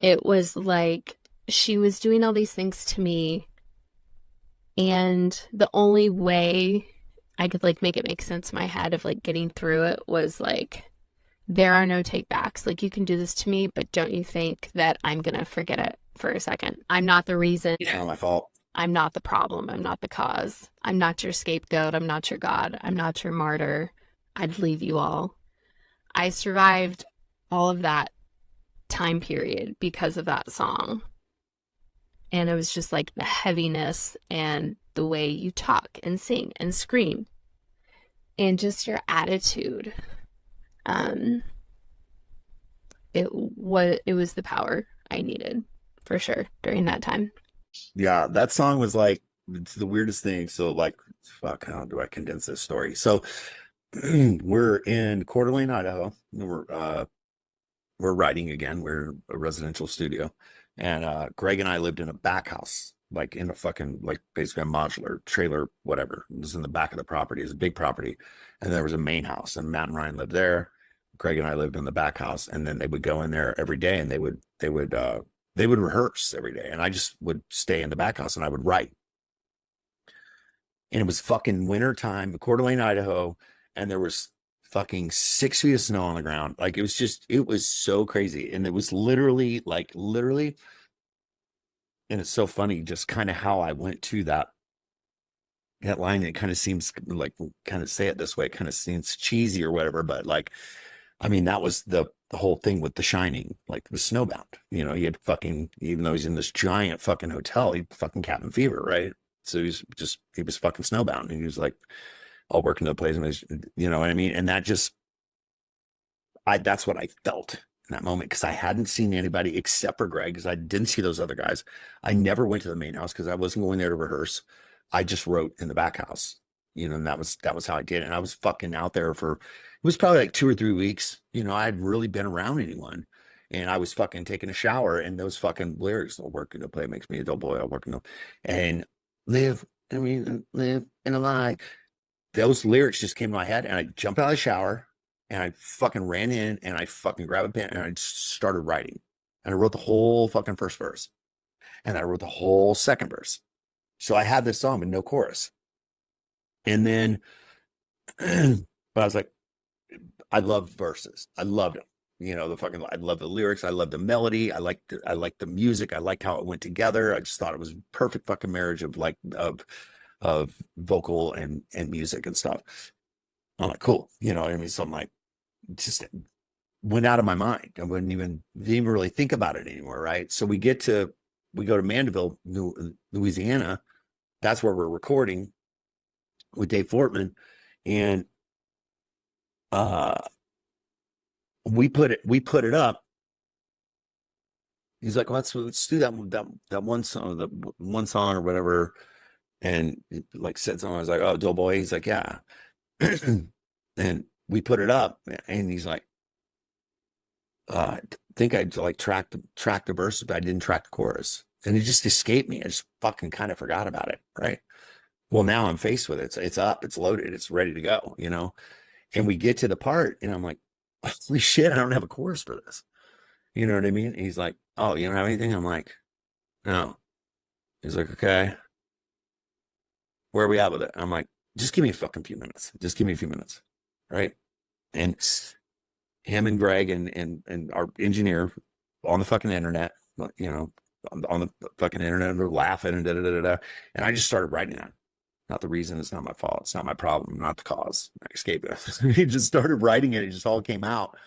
It was like she was doing all these things to me, and the only way I could like make it make sense in my head of like getting through it was like, there are no takebacks. Like, you can do this to me, but don't you think that I'm gonna forget it for a second? I'm not the reason. It's not my fault. I'm not the problem. I'm not the cause. I'm not your scapegoat. I'm not your God. I'm not your martyr. I'd leave you all. I survived all of that time period because of that song. And it was just like the heaviness and the way you talk and sing and scream and just your attitude. It was the power I needed for sure during that time. Yeah, that song was like, it's the weirdest thing. So like, fuck, how do I condense this story? So we're in Coeur d'Alene, Idaho. We're writing again. We're a residential studio, and Greg and I lived in a back house, like in a fucking, like basically a modular trailer, whatever. It was in the back of the property. It was a big property, and there was a main house, and Matt and Ryan lived there. Greg and I lived in the back house, and then they would go in there every day, and they would rehearse every day, and I just would stay in the back house and I would write. And it was fucking winter time, Coeur d'Alene, Idaho, and there was fucking 6 feet of snow on the ground. Like, it was so crazy. And it was literally, and it's so funny just kind of how I went to that line. It kind of seems like, kind of say it this way, it kind of seems cheesy or whatever, but like, I mean, that was the whole thing with The Shining, like the snowbound, you know, he had fucking, even though he's in this giant fucking hotel, he fucking cabin fever, right? So he was fucking snowbound, and he was like all working to the place, and you know what I mean? And that just, that's what I felt in that moment, because I hadn't seen anybody except for Greg, because I didn't see those other guys. I never went to the main house because I wasn't going there to rehearse. I just wrote in the back house, you know, and that was how I did it. And I was fucking out there for, it was probably like 2 or 3 weeks. You know, I hadn't really been around anyone, and I was fucking taking a shower, and those fucking lyrics, "I'll work in a play makes me a dull boy, I'll work in a," and live in a lie. Those lyrics just came to my head, and I jumped out of the shower, and I fucking ran in, and I fucking grabbed a pen, and I started writing. And I wrote the whole fucking first verse, and I wrote the whole second verse. So I had this song with no chorus. And then, but I was like, I love verses. I loved them. You know, I love the lyrics. I love the melody. I liked the music. I liked how it went together. I just thought it was a perfect fucking marriage of of vocal and music and stuff. I'm like, cool. You know what I mean? So I'm like, just went out of my mind. I didn't even really think about it anymore. Right. So we go to Mandeville, Louisiana. That's where we're recording with Dave Fortman. And, we put it up. He's like, well, let's do that one song or whatever. And like said something, I was like, oh, Dull Boy. He's like, yeah. And we put it up, and he's like, I think I'd like track the verse, but I didn't track the chorus, and it just escaped me. I just fucking kind of forgot about it. Right. Well, now I'm faced with it. It's up, it's loaded, it's ready to go, you know? And we get to the part, and I'm like, holy shit, I don't have a chorus for this. You know what I mean? And he's like, oh, you don't have anything? I'm like, no. He's like, okay, where are we at with it? I'm like, just give me a fucking few minutes. Just give me a few minutes. Right. And him and Greg and our engineer on the fucking internet, you know, on the fucking internet, they're laughing and da. And I just started writing that. Not the reason, it's not my fault. It's not my problem. Not the cause. I escaped it. He just started writing it. It just all came out.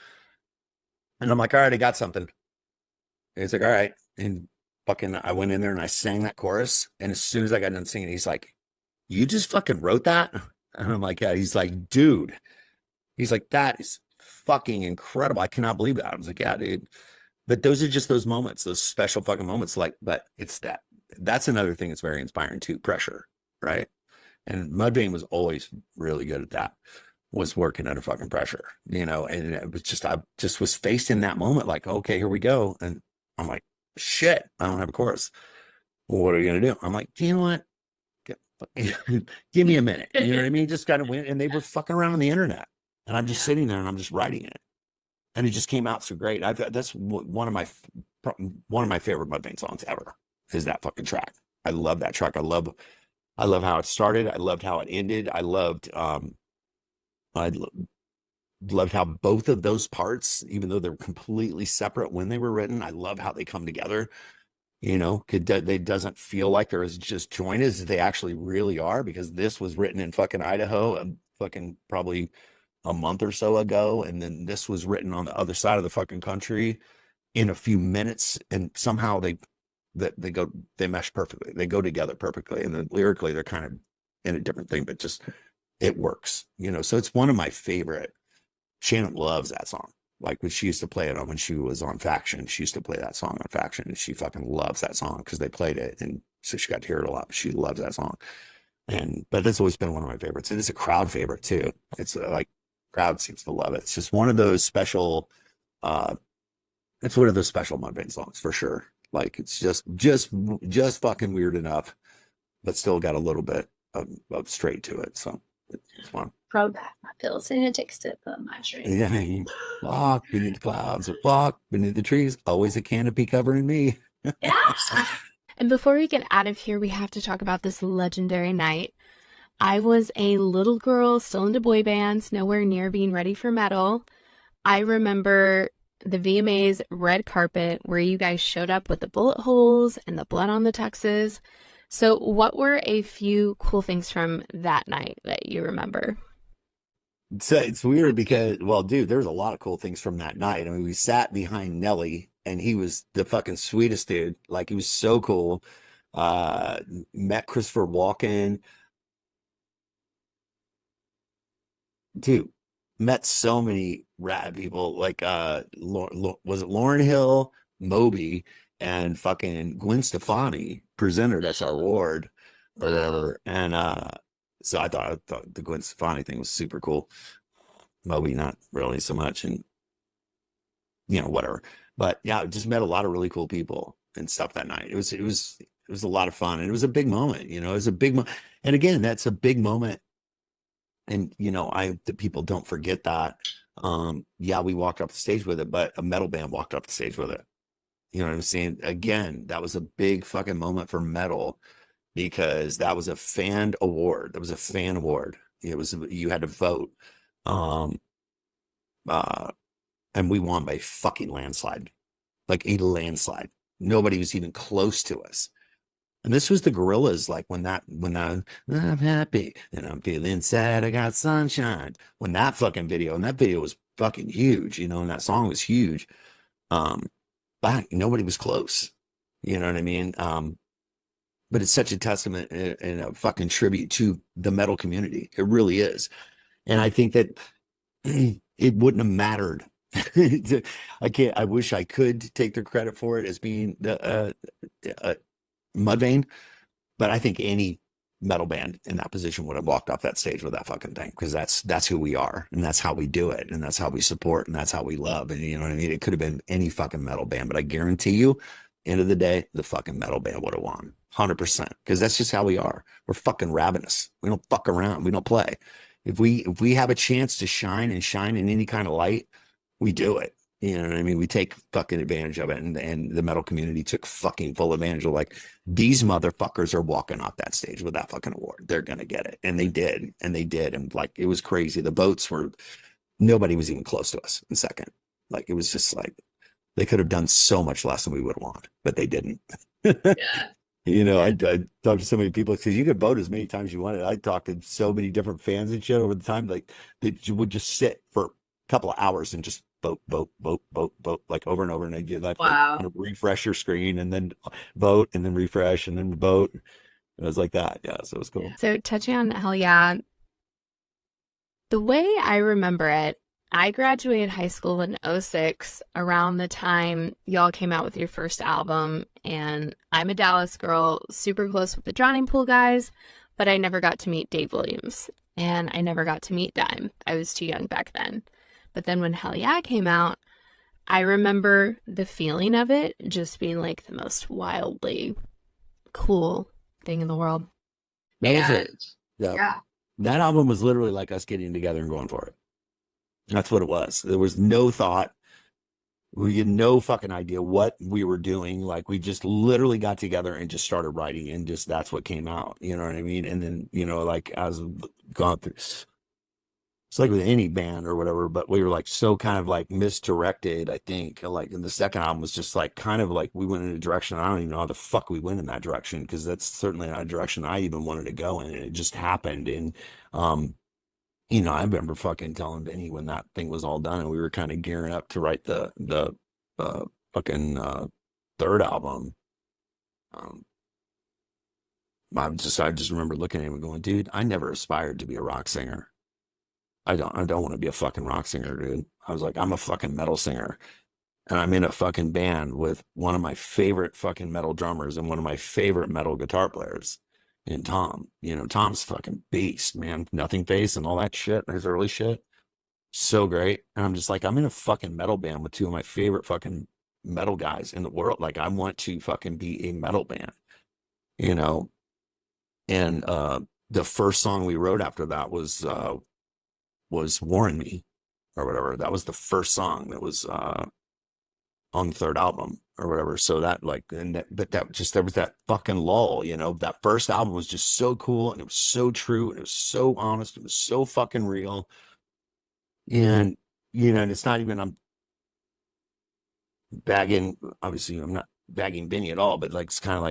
And I'm like, all right, I got something. And he's like, all right. And fucking, I went in there and I sang that chorus. And as soon as I got done singing, he's like, you just fucking wrote that? And I'm like, yeah. He's like, dude. He's like, that is fucking incredible. I cannot believe that. I was like, yeah, dude. But those are just those moments, those special fucking moments. Like, but it's that's another thing that's very inspiring too. Pressure, right? And Mudvayne was always really good at that, was working under fucking pressure, you know? And it was just, I just was faced in that moment, like, okay, here we go. And I'm like, shit, I don't have a chorus. Well, what are you going to do? I'm like, you know what? Give me a minute. You know what I mean? Just kind of went, and they were fucking around on the internet. And I'm just sitting there and I'm just writing it. And it just came out so great. That's one of my favorite Mudvayne songs ever is that fucking track. I love that track. I love how it started. I loved how it ended. I loved how both of those parts, even though they're completely separate when they were written, I love how they come together. You know, it doesn't feel like they're as just joined as they actually really are, because this was written in fucking Idaho, fucking probably a month or so ago, and then this was written on the other side of the fucking country in a few minutes, and somehow they mesh perfectly. They go together perfectly, and then lyrically they're kind of in a different thing, but just it works, you know. So it's one of my favorite. Shannon loves that song. Like when she used to play it on when she was on Faction, she used to play that song on Faction, and she fucking loves that song because they played it, and so she got to hear it a lot. She loves that song, but that's always been one of my favorites. It is a crowd favorite too. It's like crowd seems to love it. It's just one of those special. uh it's one of those special Mudvayne songs for sure. Like it's just fucking weird enough, but still got a little bit of straight to it. So it's fun. Proud pack my pills and it takes to put my drink. Yeah, walk beneath the clouds, walk beneath the trees, always a canopy covering me. Yeah. And before we get out of here, we have to talk about this legendary night. I was a little girl still into boy bands, nowhere near being ready for metal. I remember the VMA's red carpet where you guys showed up with the bullet holes and the blood on the tuxes. So what were a few cool things from that night that you remember? So it's weird because, well, dude, there's a lot of cool things from that night. I mean, we sat behind Nelly, and he was the fucking sweetest dude. Like, he was so cool. Uh, Met Christopher Walken, dude. Met so many rad people. Like, was it Lauren Hill, Moby, and fucking Gwen Stefani presented us our award or whatever. And so I thought the Gwen Stefani thing was super cool. Moby, not really so much, and whatever. But yeah, I just met a lot of really cool people and stuff that night. It was a lot of fun, and it was a big moment. It was a big moment, and again, that's a big moment. And the people don't forget that. Yeah, we walked off the stage with it, but a metal band walked off the stage with it. You know what I'm saying? Again, that was a big fucking moment for metal because that was a fan award. That was a fan award. You had to vote. Um, uh, and we won by fucking landslide, like a landslide. Nobody was even close to us. And this was the Gorillas, like when I'm happy and I'm feeling sad, I got sunshine. When that fucking video, and that video was fucking huge, and that song was huge. But nobody was close. You know what I mean? But it's such a testament and a fucking tribute to the metal community. It really is. And I think that it wouldn't have mattered. I wish I could take the credit for it as being the Mudvayne, but I think any metal band in that position would have walked off that stage with that fucking thing, because that's who we are, and that's how we do it, and that's how we support, and that's how we love. And you know what I mean? It could have been any fucking metal band, but I guarantee you, end of the day, the fucking metal band would have won 100%, because that's just how we are. We're fucking ravenous. We don't fuck around. We don't play. If we have a chance to shine in any kind of light, we do it. You know what I mean? We take fucking advantage of it, and the metal community took fucking full advantage of, like, these motherfuckers are walking off that stage with that fucking award. They're gonna get it, and they did, and like it was crazy. The votes were, nobody was even close to us in second. Like it was just like they could have done so much less than we would have wanted, but they didn't. Yeah. I talked to so many people because you could vote as many times as you wanted. I talked to so many different fans and shit over the time, like they would just sit for a couple of hours and just vote, like over and over. And you like, Wow. refresh your screen and then vote and then refresh and then vote. It was like that. Yeah. So it was cool. So touching on Hellyeah, the way I remember it, I graduated high school in '06 around the time y'all came out with your first album, and I'm a Dallas girl, super close with the Drowning Pool guys, but I never got to meet Dave Williams, and I never got to meet Dime. I was too young back then. But then when Hellyeah came out, I remember the feeling of it just being like the most wildly cool thing in the world. That was it. Yeah. That album was literally like us getting together and going for it. That's what it was. There was no thought. We had no fucking idea what we were doing. Like we just literally got together and just started writing, and just that's what came out. You know what I mean? And then, like as we've gone through, it's like with any band or whatever, but we were like so kind of like misdirected, I think. Like, and the second album was just like kind of like we went in a direction. I don't even know how the fuck we went in that direction, because that's certainly not a direction I even wanted to go in. And it just happened. And I remember fucking telling Vinnie when that thing was all done and we were kind of gearing up to write the uh fucking third album. Um I just remember looking at him and going, dude, I never aspired to be a rock singer. I don't want to be a fucking rock singer, dude. I was like, I'm a fucking metal singer. And I'm in a fucking band with one of my favorite fucking metal drummers and one of my favorite metal guitar players in Tom. Tom's fucking beast, man. Nothing Face and all that shit, his early shit. So great. And I'm just like, I'm in a fucking metal band with two of my favorite fucking metal guys in the world. Like, I want to fucking be a metal band, you know? And the first song we wrote after that was Warn Me or whatever. That was the first song that was on the third album or whatever. So that but that just, there was that fucking lull, that first album was just so cool and it was so true and it was so honest. It was so fucking real. And, and it's not even, obviously I'm not bagging Vinny at all, but like, it's kind of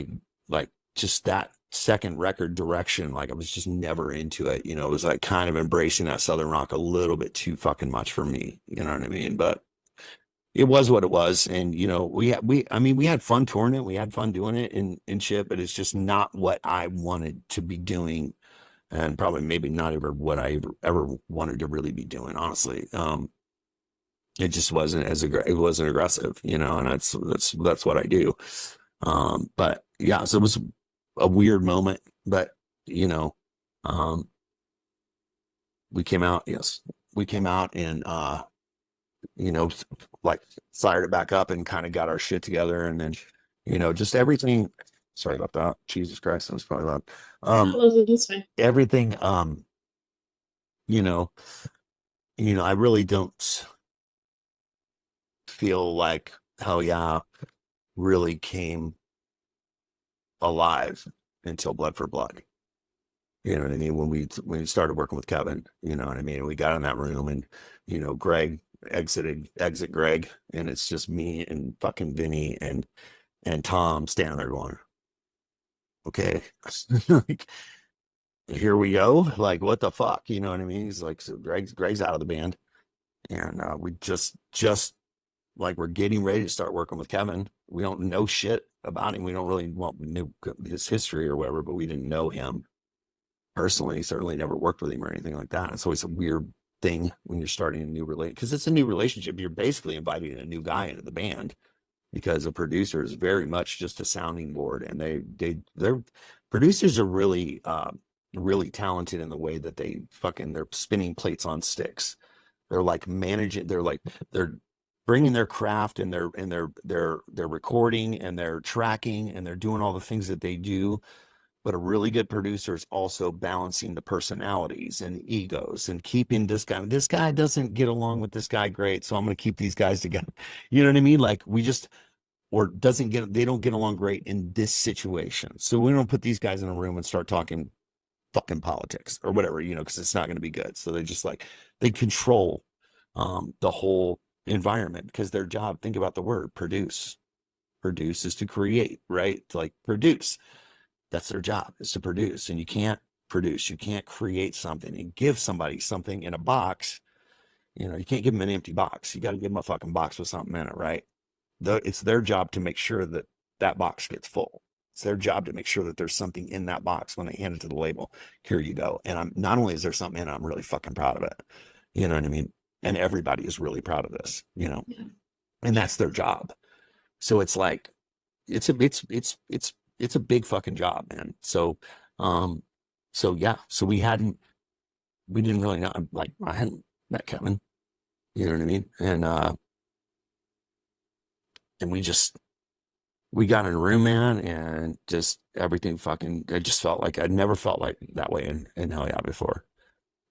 like just that second record direction. Like I was just never into it. It was like kind of embracing that Southern rock a little bit too fucking much for me. You know what I mean? But it was what it was. And, we had fun touring it. We had fun doing it and shit, but it's just not what I wanted to be doing. And probably maybe not ever what I ever wanted to really be doing, honestly. It just wasn't it wasn't aggressive, and that's what I do. But yeah, so it was a weird moment, but you know, um, we came out and you know, like fired it back up and kind of got our shit together, and then just everything. Sorry about that. Jesus Christ, that was probably loud. Everything. You know, I really don't feel like Hellyeah really came alive until Blood for Blood. You know what I mean? When we started working with Kevin, you know what I mean? We got in that room and, Greg exit Greg, and it's just me and fucking Vinny and Tom standing there going, okay, like, here we go. Like, what the fuck? You know what I mean? He's like, so Greg's out of the band. And we just like, we're getting ready to start working with Kevin. We don't know shit about him. We don't really, well, we knew his history or whatever, but we didn't know him personally. Certainly never worked with him or anything like that. It's always a weird thing when you're starting a new relationship, because it's a new relationship. You're basically inviting a new guy into the band, because a producer is very much just a sounding board, and their producers are really really talented in the way that they're spinning plates on sticks. They're like managing. They're bringing their craft and their recording and their tracking, and they're doing all the things that they do. But a really good producer is also balancing the personalities and egos and keeping this guy. This guy doesn't get along with this guy great, so I'm going to keep these guys together. You know what I mean? Like, they don't get along great in this situation, so we don't put these guys in a room and start talking fucking politics or whatever, because it's not going to be good. So they control the whole environment, because their job, think about the word produce. Produce is to create, right? To like produce. That's their job, is to produce. And you can't create something and give somebody something in a box. You can't give them an empty box. You got to give them a fucking box with something in it, right? It's their job to make sure that that box gets full. It's their job to make sure that there's something in that box when they hand it to the label. Here you go. And I'm not only is there something in it, I'm really fucking proud of it. You know what I mean? And everybody is really proud of this, Yeah. and that's their job. So it's like, it's a big fucking job, man. So yeah, so we didn't really know, like, I hadn't met Kevin, you know what I mean? And we just we got in a room, man, and just everything fucking, I just felt like I'd never felt like that way in Hellyeah before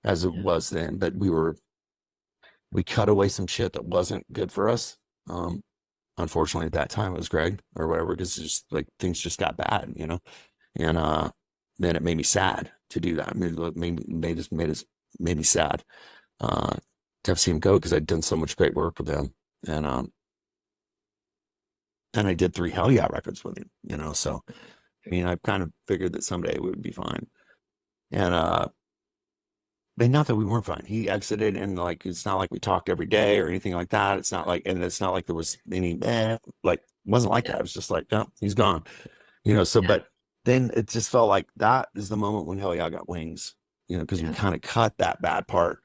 as it Yeah. was then. But we cut away some shit that wasn't good for us. Unfortunately, at that time it was Greg or whatever, because just like things just got bad, and then it made me sad to do that. I mean, it made me sad to have seen him go, because I'd done so much great work with him, and I did 3 Hellyeah records with him, So I mean, I kind of figured that someday we would be fine, and but not that we weren't fine. He exited, and like it's not like we talked every day or anything like that. It's not like there was any like it wasn't like that. It was just like, oh, he's gone, So, Yeah. but then it just felt like that is the moment when Hellyeah got wings, because we Yeah. kind of cut that bad part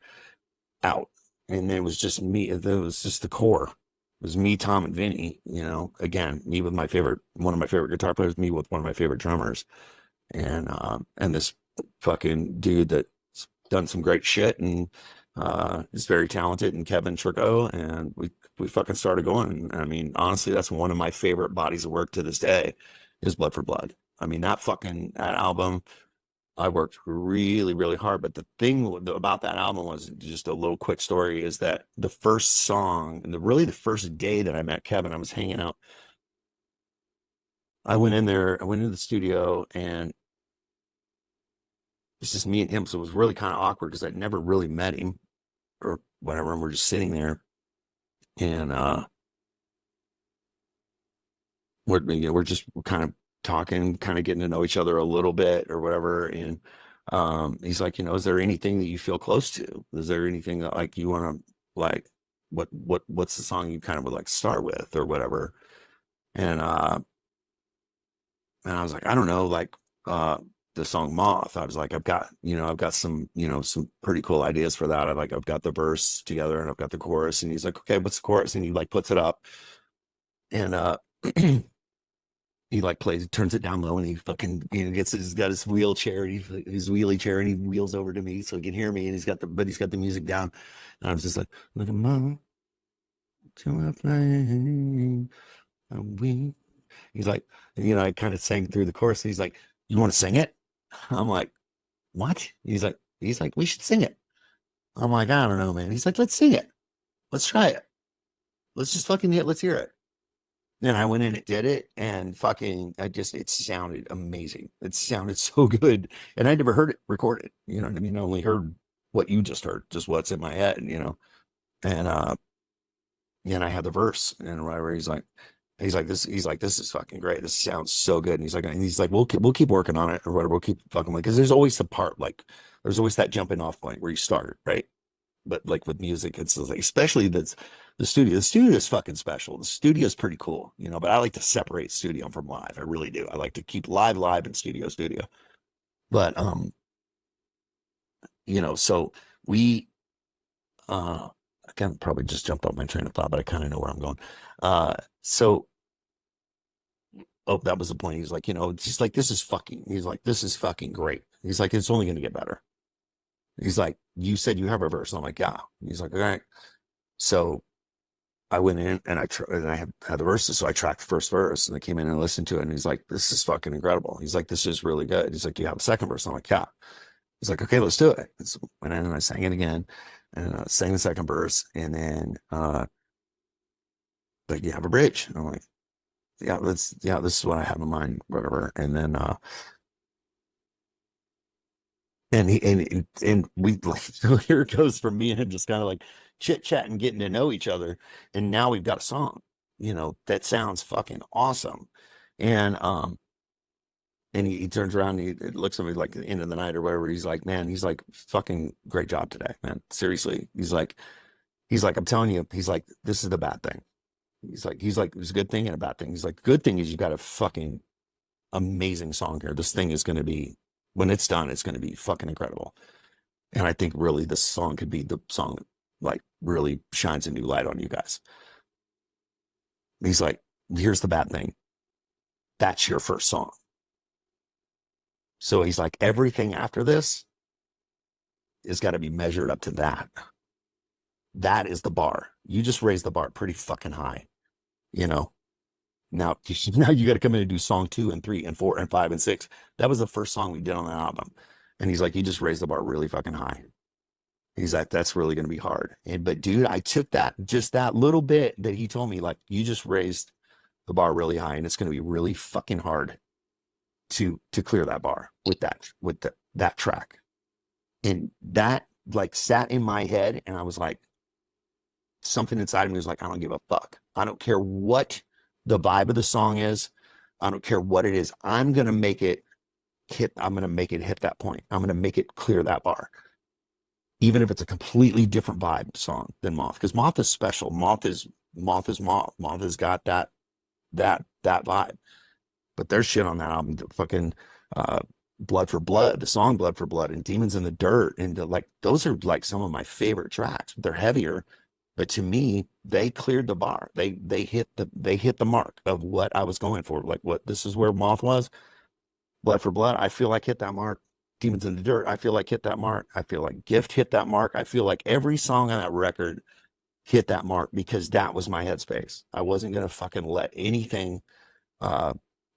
out, and it was just me. It was just the core. It was me, Tom, and Vinny. Again, me with one of my favorite guitar players, me with one of my favorite drummers, and this fucking dude that's done some great shit and is very talented, and Kevin Trico, and we fucking started going. I mean, honestly, that's one of my favorite bodies of work to this day is Blood for Blood. I mean, that album, I worked really, really hard. But the thing about that album was just a little quick story is that the first song, and really the first day that I met Kevin, I was hanging out. I went into the studio, and it's just me and him. So it was really kind of awkward because I'd never really met him or whatever. And we're just sitting there, and we're just kind of talking, kind of getting to know each other a little bit or whatever. And he's like, is there anything that you feel close to? Is there anything that like you want to like? What's the song you kind of would like start with or whatever? And and I was like, I don't know, like the song Moth. I was like, I've got some, some pretty cool ideas for that. I've got the verse together and I've got the chorus. And he's like, okay, what's the chorus? And he like puts it up, and he like turns it down low, and he fucking, he's got his wheelchair, and his wheelie chair, and he wheels over to me so he can hear me. And he's got the music down. And I was just like, look at mom, to a flame, we. He's like, I kind of sang through the chorus. And he's like, you want to sing it? I'm like, what? He's like, we should sing it. I'm like, I don't know, man. He's like, let's sing it. Let's try it. Let's just fucking let's hear it. Then I went in and did it, and fucking, it sounded amazing. It sounded so good. And I never heard it recorded. You know what I mean? I only heard what you just heard, just what's in my head, And, and I had the verse and whatever. He's like, this is fucking great. This sounds so good. And he's like, we'll keep working on it or whatever. We'll keep fucking with, because there's always the part, like, there's always that jumping off point where you start, right? But like with music, it's like, especially the studio. The studio is fucking special. The studio is pretty cool, but I like to separate studio from live. I really do. I like to keep live and studio. But so we I kind of probably just jumped off my train of thought, but I kind of know where I'm going. So oh, that was the point. He's like, it's just like, he's like, this is fucking great. He's like, it's only going to get better. He's like, you said you have a verse. And I'm like, yeah. He's like, all right. So I went in and I had the verses. So I tracked the first verse, and I came in and listened to it. And he's like, this is fucking incredible. He's like, this is really good. He's like, do you have a second verse? I'm like, yeah. He's like, okay, let's do it. And so went in and I sang it again, and sang the second verse. And then, like, you have a bridge. And I'm like, this is what I have in mind, whatever. And then, and we like, so here it goes from me and him just kind of like chit chatting, getting to know each other. And now we've got a song, that sounds fucking awesome. And, he turns around, and he looks at me like at the end of the night or whatever. He's like, man, he's like, fucking great job today, man. Seriously. He's like, I'm telling you, he's like, this is the bad thing. He's like, there's a good thing and a bad thing. He's like, good thing is you got a fucking amazing song here. This thing is going to be, when it's done, it's going to be fucking incredible. And I think really this song could be the song that like really shines a new light on you guys. He's like, here's the bad thing. That's your first song. So he's like, everything after this has got to be measured up to that. That is the bar. You just raised the bar pretty fucking high, you know? Now, now you got to come in and do song 2 and 3 and 4 and 5 and 6. That was the first song we did on the album. And he's like, you just raised the bar really fucking high. He's like, that's really going to be hard. And, but dude, I took that, just that little bit that he told me, like, you just raised the bar really high and it's going to be really fucking hard to clear that bar with that track. And that like sat in my head. And I was like, something inside of me was like, I don't give a fuck. I don't care what the vibe of the song is. I don't care what it is. I'm going to make it hit. I'm going to make it hit that point. I'm going to make it clear that bar. Even if it's a completely different vibe song than Moth, because Moth is special. Moth is Moth. Moth has got that vibe. But there's shit on that album. The fucking Blood for Blood, the song Blood for Blood, and Demons in the Dirt, and like those are like some of my favorite tracks. They're heavier, but to me, they cleared the bar. They hit the mark of what I was going for. Like what this is where Moth was. Blood for Blood, I feel like hit that mark. Demons in the Dirt, I feel like hit that mark. I feel like Gift hit that mark. I feel like every song on that record hit that mark because that was my headspace. I wasn't going to fucking let anything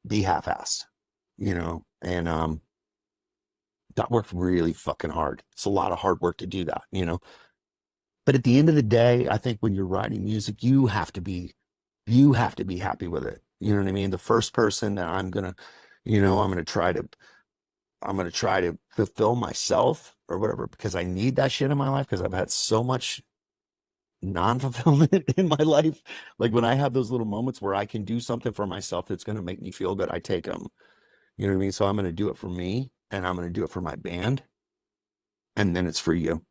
be half-assed, you know? And that worked really fucking hard. It's a lot of hard work to do that, you know? But at the end of the day, I think when you're writing music, you have to be happy with it. You know what I mean? The first person that I'm going to, you know, I'm going to try to fulfill myself or whatever, because I need that shit in my life because I've had so much non-fulfillment in my life. Like when I have those little moments where I can do something for myself that's going to make me feel good, I take them. You know what I mean? So I'm going to do it for me and I'm going to do it for my band. And then it's for you.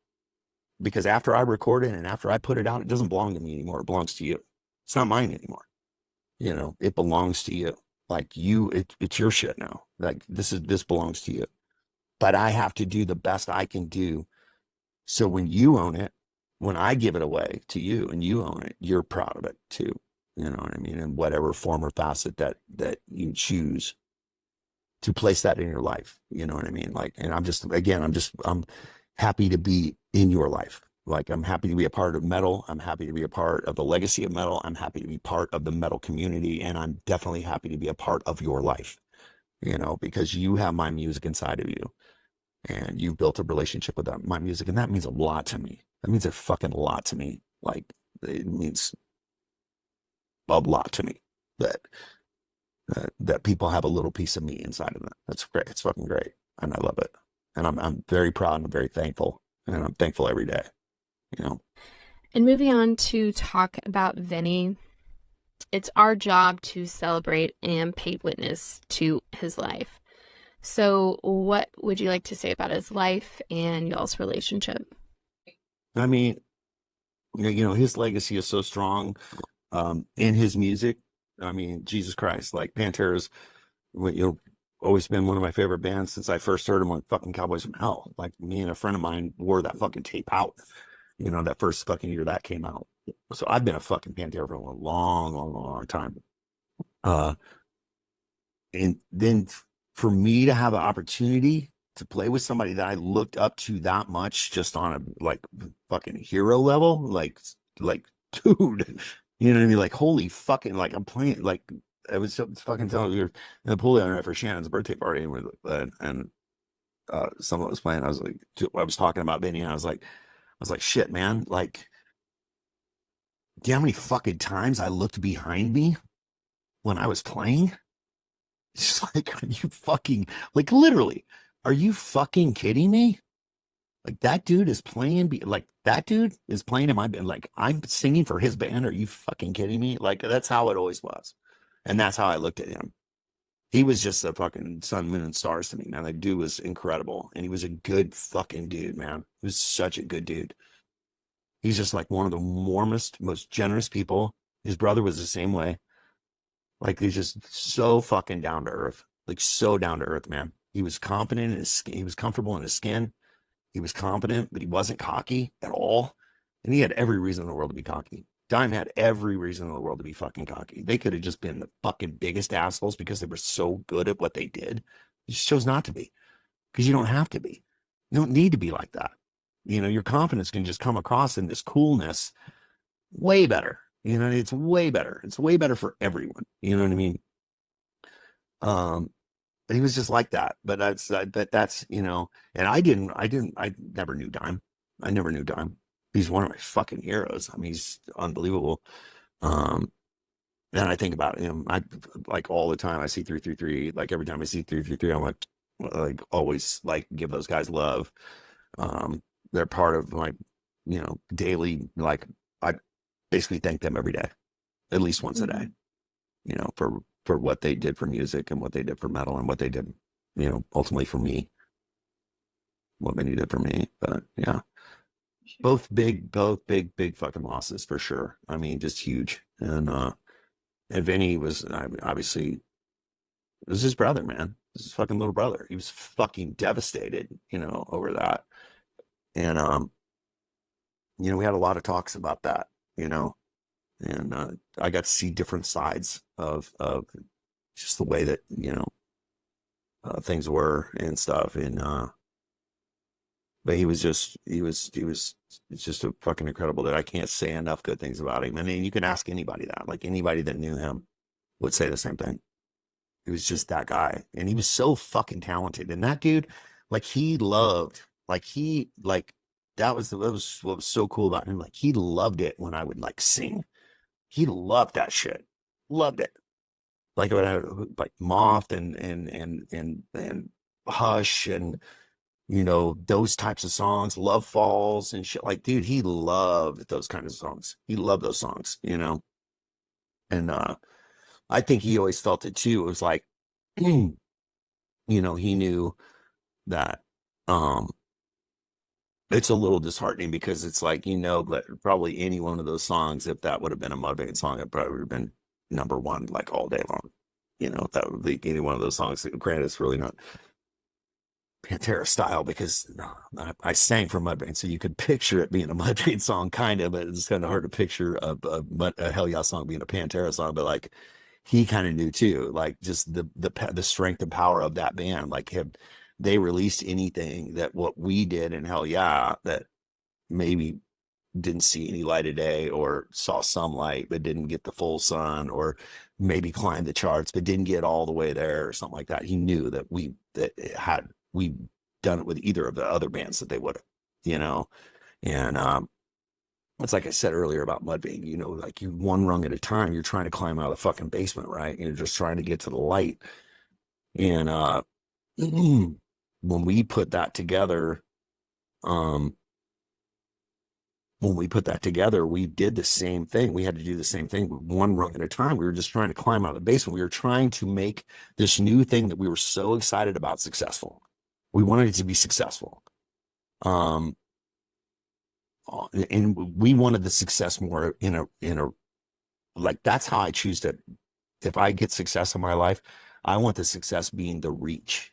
Because after I record it and after I put it out, it doesn't belong to me anymore. It belongs to you. It's not mine anymore. You know, it belongs to you. Like it's your shit now. Like this belongs to you. But I have to do the best I can do. So when you own it, when I give it away to you and you own it, you're proud of it too. You know what I mean? In whatever form or facet that you choose to place that in your life. You know what I mean? Like, and I'm happy to be in your life. Like, I'm happy to be a part of metal. I'm happy to be a part of the legacy of metal. I'm happy to be part of the metal community. And I'm definitely happy to be a part of your life, you know, because you have my music inside of you and you've built a relationship with my music. And that means a lot to me. That means a fucking lot to me. Like, it means a lot to me that people have a little piece of me inside of them. That's great. It's fucking great. And I love it. And I'm very proud and I'm very thankful. And I'm thankful every day, you know. And moving on to talk about Vinnie, it's our job to celebrate and pay witness to his life. So what would you like to say about his life and y'all's relationship? I mean, you know, his legacy is so strong in his music. I mean, Jesus Christ, like Pantera's, you know, always been one of my favorite bands since I first heard them on fucking Cowboys from Hell. Like, me and a friend of mine wore that fucking tape out, you know, that first fucking year that came out. So I've been a fucking Pantera for a long time. And then for me to have an opportunity to play with somebody that I looked up to that much, just on a like fucking hero level, like dude, you know what I mean? Like, holy fucking, like, I'm playing, like, I was fucking telling you, we were in the pool the other night for Shannon's birthday party, and someone was playing. I was like, I was talking about Vinny, and I was like, shit, man, like, do you know how many fucking times I looked behind me when I was playing? It's like, are you fucking, like, literally, are you fucking kidding me? Like, that dude is playing, like, that dude is playing in my band. Like, I'm singing for his band. Are you fucking kidding me? Like, that's how it always was. And that's how I looked at him. He was just a fucking sun, moon, and stars to me, man. That dude was incredible. And he was a good fucking dude, man. He was such a good dude. He's just like one of the warmest, most generous people. His brother was the same way. Like, he's just so fucking down to earth. Like, so down to earth, man. He was confident in his skin. He was comfortable in his skin. He was confident, but he wasn't cocky at all. And he had every reason in the world to be cocky. Dime had every reason in the world to be fucking cocky. They could have just been the fucking biggest assholes because they were so good at what they did. You just chose not to be, because you don't have to be. You don't need to be like that. You know, your confidence can just come across in this coolness way better You know, it's way better. It's way better for everyone. You know what I mean? Um, and he was just like that. But that's, you know, and I never knew Dime. I never knew Dime. He's one of my fucking heroes. I mean, he's unbelievable. Um, and I think about him, I like all the time. I see 333. Like every time I see 333, I'm like always like give those guys love. Um, they're part of my, you know, daily, like I basically thank them every day, at least once a day, you know, for what they did for music and what they did for metal and what they did, you know, ultimately for me, what Vinny did for me. But yeah, big fucking losses for sure. I mean, just huge. And Vinny was, I mean, obviously, it was his brother, man. It was his fucking little brother. He was fucking devastated, you know, over that. And you know, we had a lot of talks about that, you know, and I got to see different sides of just the way that, you know, things were and stuff. And but it's just a fucking incredible that I can't say enough good things about him. I mean, you can ask anybody that, like anybody that knew him would say the same thing. He was just that guy, and he was so fucking talented. And that dude, like he loved, like he like that was what was so cool about him. Like he loved it when I would like sing. He loved that shit, loved it. Like when I like Moth and Hush and you know those types of songs, Love Falls and shit. Like, dude, he loved those kind of songs. He loved those songs, you know. And I think he always felt it too. It was like, you know, he knew that um it's a little disheartening because it's like, you know, that probably any one of those songs, if that would have been a Mudvayne song, it probably would have been number one like all day long. You know, that would be any one of those songs. Granted, it's really not Pantera style because I sang for Mudvayne, so you could picture it being a Mudvayne song, kind of, but it's kind of hard to picture a Hellyeah song being a Pantera song. But like, he kind of knew too, like just the strength and power of that band. Like, have they released anything that what we did in Hellyeah that maybe didn't see any light of day or saw some light but didn't get the full sun or maybe climbed the charts but didn't get all the way there or something like that. He knew that had we done it with either of the other bands that they would have, you know. And it's like I said earlier about Mudvayne, you know, like you one rung at a time, you're trying to climb out of the fucking basement, right? You're just trying to get to the light. And when we put that together, um when we put that together, we did the same thing. We had to do the same thing one rung at a time. We were just trying to climb out of the basement. We were trying to make this new thing that we were so excited about successful. We wanted it to be successful. Um, and we wanted the success more in a, like, that's how I choose to, if I get success in my life, I want the success being the reach.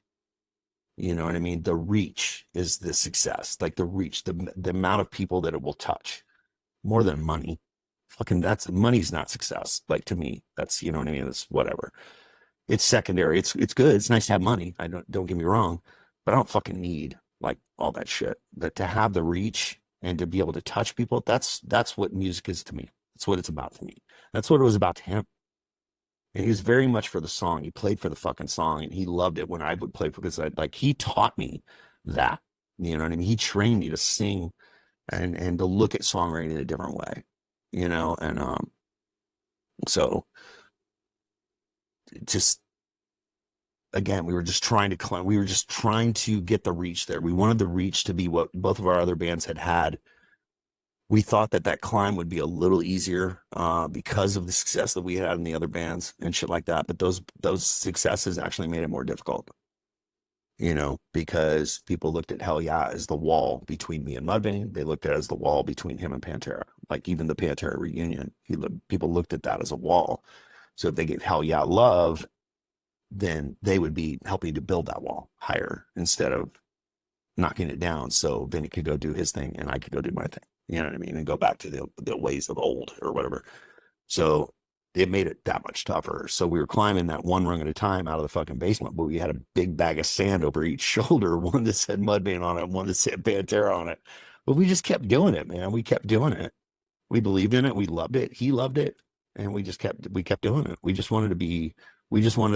You know what I mean? The reach is the success, like the reach, the amount of people that it will touch more than money. Fucking that's money's not success. Like to me, that's, you know what I mean? It's whatever. It's secondary. It's good. It's nice to have money. I don't get me wrong, but I don't fucking need like all that shit. But to have the reach and to be able to touch people, that's what music is to me. That's what it's about to me. That's what it was about to him. And he was very much for the song. He played for the fucking song and he loved it when I would play because I like he taught me that. You know what I mean? He trained me to sing and to look at songwriting in a different way, you know. And so just again, we were just trying to climb, we were just trying to get the reach there. We wanted the reach to be what both of our other bands had. We thought that that climb would be a little easier because of the success that we had in the other bands and shit like that. But those successes actually made it more difficult, you know, because people looked at Hellyeah as the wall between me and Mudvayne. They looked at it as the wall between him and Pantera. Like even the Pantera reunion, people looked at that as a wall. So if they gave Hellyeah love, then they would be helping to build that wall higher instead of knocking it down. So Vinny could go do his thing and I could go do my thing. You know what I mean? And go back to the ways of old or whatever. So it made it that much tougher. So we were climbing that one rung at a time out of the fucking basement, but we had a big bag of sand over each shoulder, one that said Mudvayne on it, one that said Pantera on it. But we just kept doing it, man. We kept doing it. We believed in it. We loved it. He loved it. And we kept doing it. We just wanted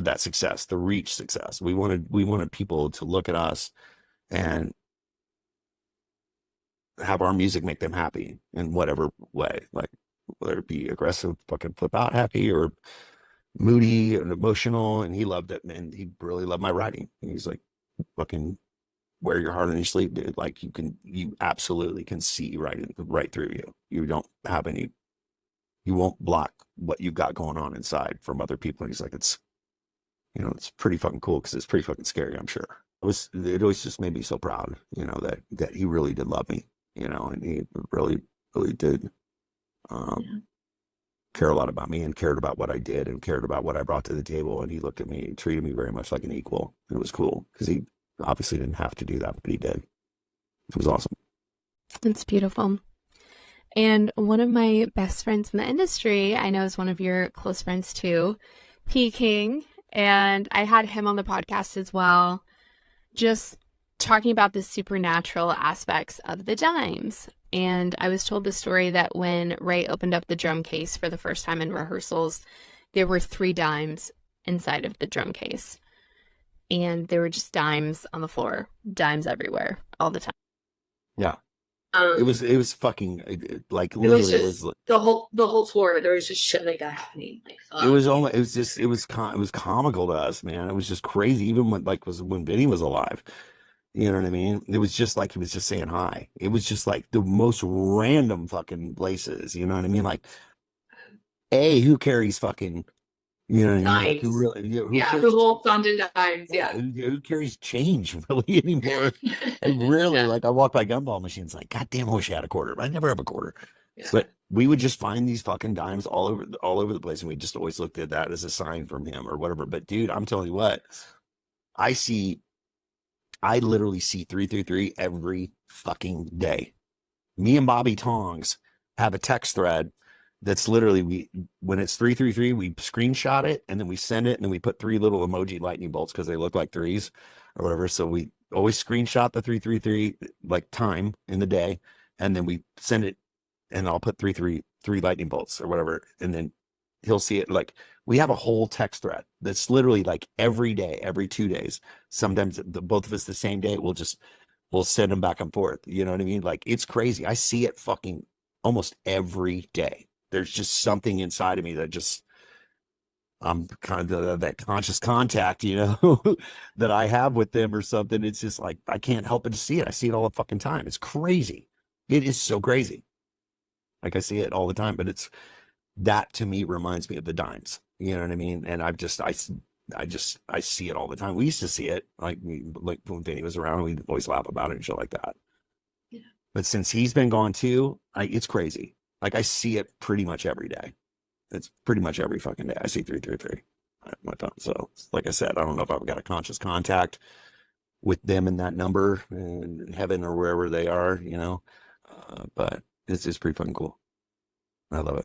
that success, the reach success. We wanted people to look at us and have our music make them happy in whatever way, like whether it be aggressive, fucking flip out happy, or moody and emotional. And he loved it, and he really loved my writing. And he's like, fucking wear your heart on your sleeve, dude. Like you absolutely can see right through you. You don't have any, you won't block what you've got going on inside from other people. And he's like, it's, it's pretty fucking cool because it's pretty fucking scary, I'm sure. It always just made me so proud, that he really did love me, and he really, really did care a lot about me and cared about what I did and cared about what I brought to the table. And he looked at me and treated me very much like an equal. It was cool because he obviously didn't have to do that, but he did. It was awesome. It's beautiful. And one of my best friends in the industry, I know is one of your close friends too, P. King. And I had him on the podcast as well, just talking about the supernatural aspects of the dimes. And I was told the story that when Ray opened up the drum case for the first time in rehearsals, there were 3 dimes inside of the drum case. And there were just dimes on the floor, dimes everywhere, all the time. Yeah. It was fucking like literally it was the whole floor. There was just shit like that happening. Like, it was comical to us, man. It was just crazy. Even when Vinnie was alive, you know what I mean? It was just like he was just saying hi. It was just like the most random fucking places. You know what I mean? Like, who carries fucking, you know what I mean? Like, who really? Who holds on to dimes? Yeah. Who carries change really anymore? Like, really, like I walk by gumball machines, like, God damn, I wish I had a quarter, but I never have a quarter. Yeah. But we would just find these fucking dimes all over the place, and we just always looked at that as a sign from him or whatever. But dude, I'm telling you what, I literally see 333 every fucking day. Me and Bobby Tongs have a text thread that's literally when it's 333, we screenshot it and then we send it and then we put 3 little emoji lightning bolts because they look like threes or whatever. So we always screenshot the 333 like time in the day, and then we send it, and I'll put 3 lightning bolts or whatever, and then he'll see it. Like, we have a whole text thread that's literally like every day, every 2 days. Sometimes both of us the same day. We'll send them back and forth. You know what I mean? Like, it's crazy. I see it fucking almost every day. There's just something inside of me that just, I'm kind of that conscious contact, that I have with them or something. It's just like, I can't help but to see it. I see it all the fucking time. It's crazy. It is so crazy. Like, I see it all the time, but that to me reminds me of the dimes. You know what I mean? And I see it all the time. We used to see it like when Vinny was around, we'd always laugh about it and shit like that. Yeah. But since he's been gone too, it's crazy. Like, I see it pretty much every day. It's pretty much every fucking day. I see 333 at my phone. So, like I said, I don't know if I've got a conscious contact with them in that number in heaven or wherever they are, but it's pretty fucking cool. I love it.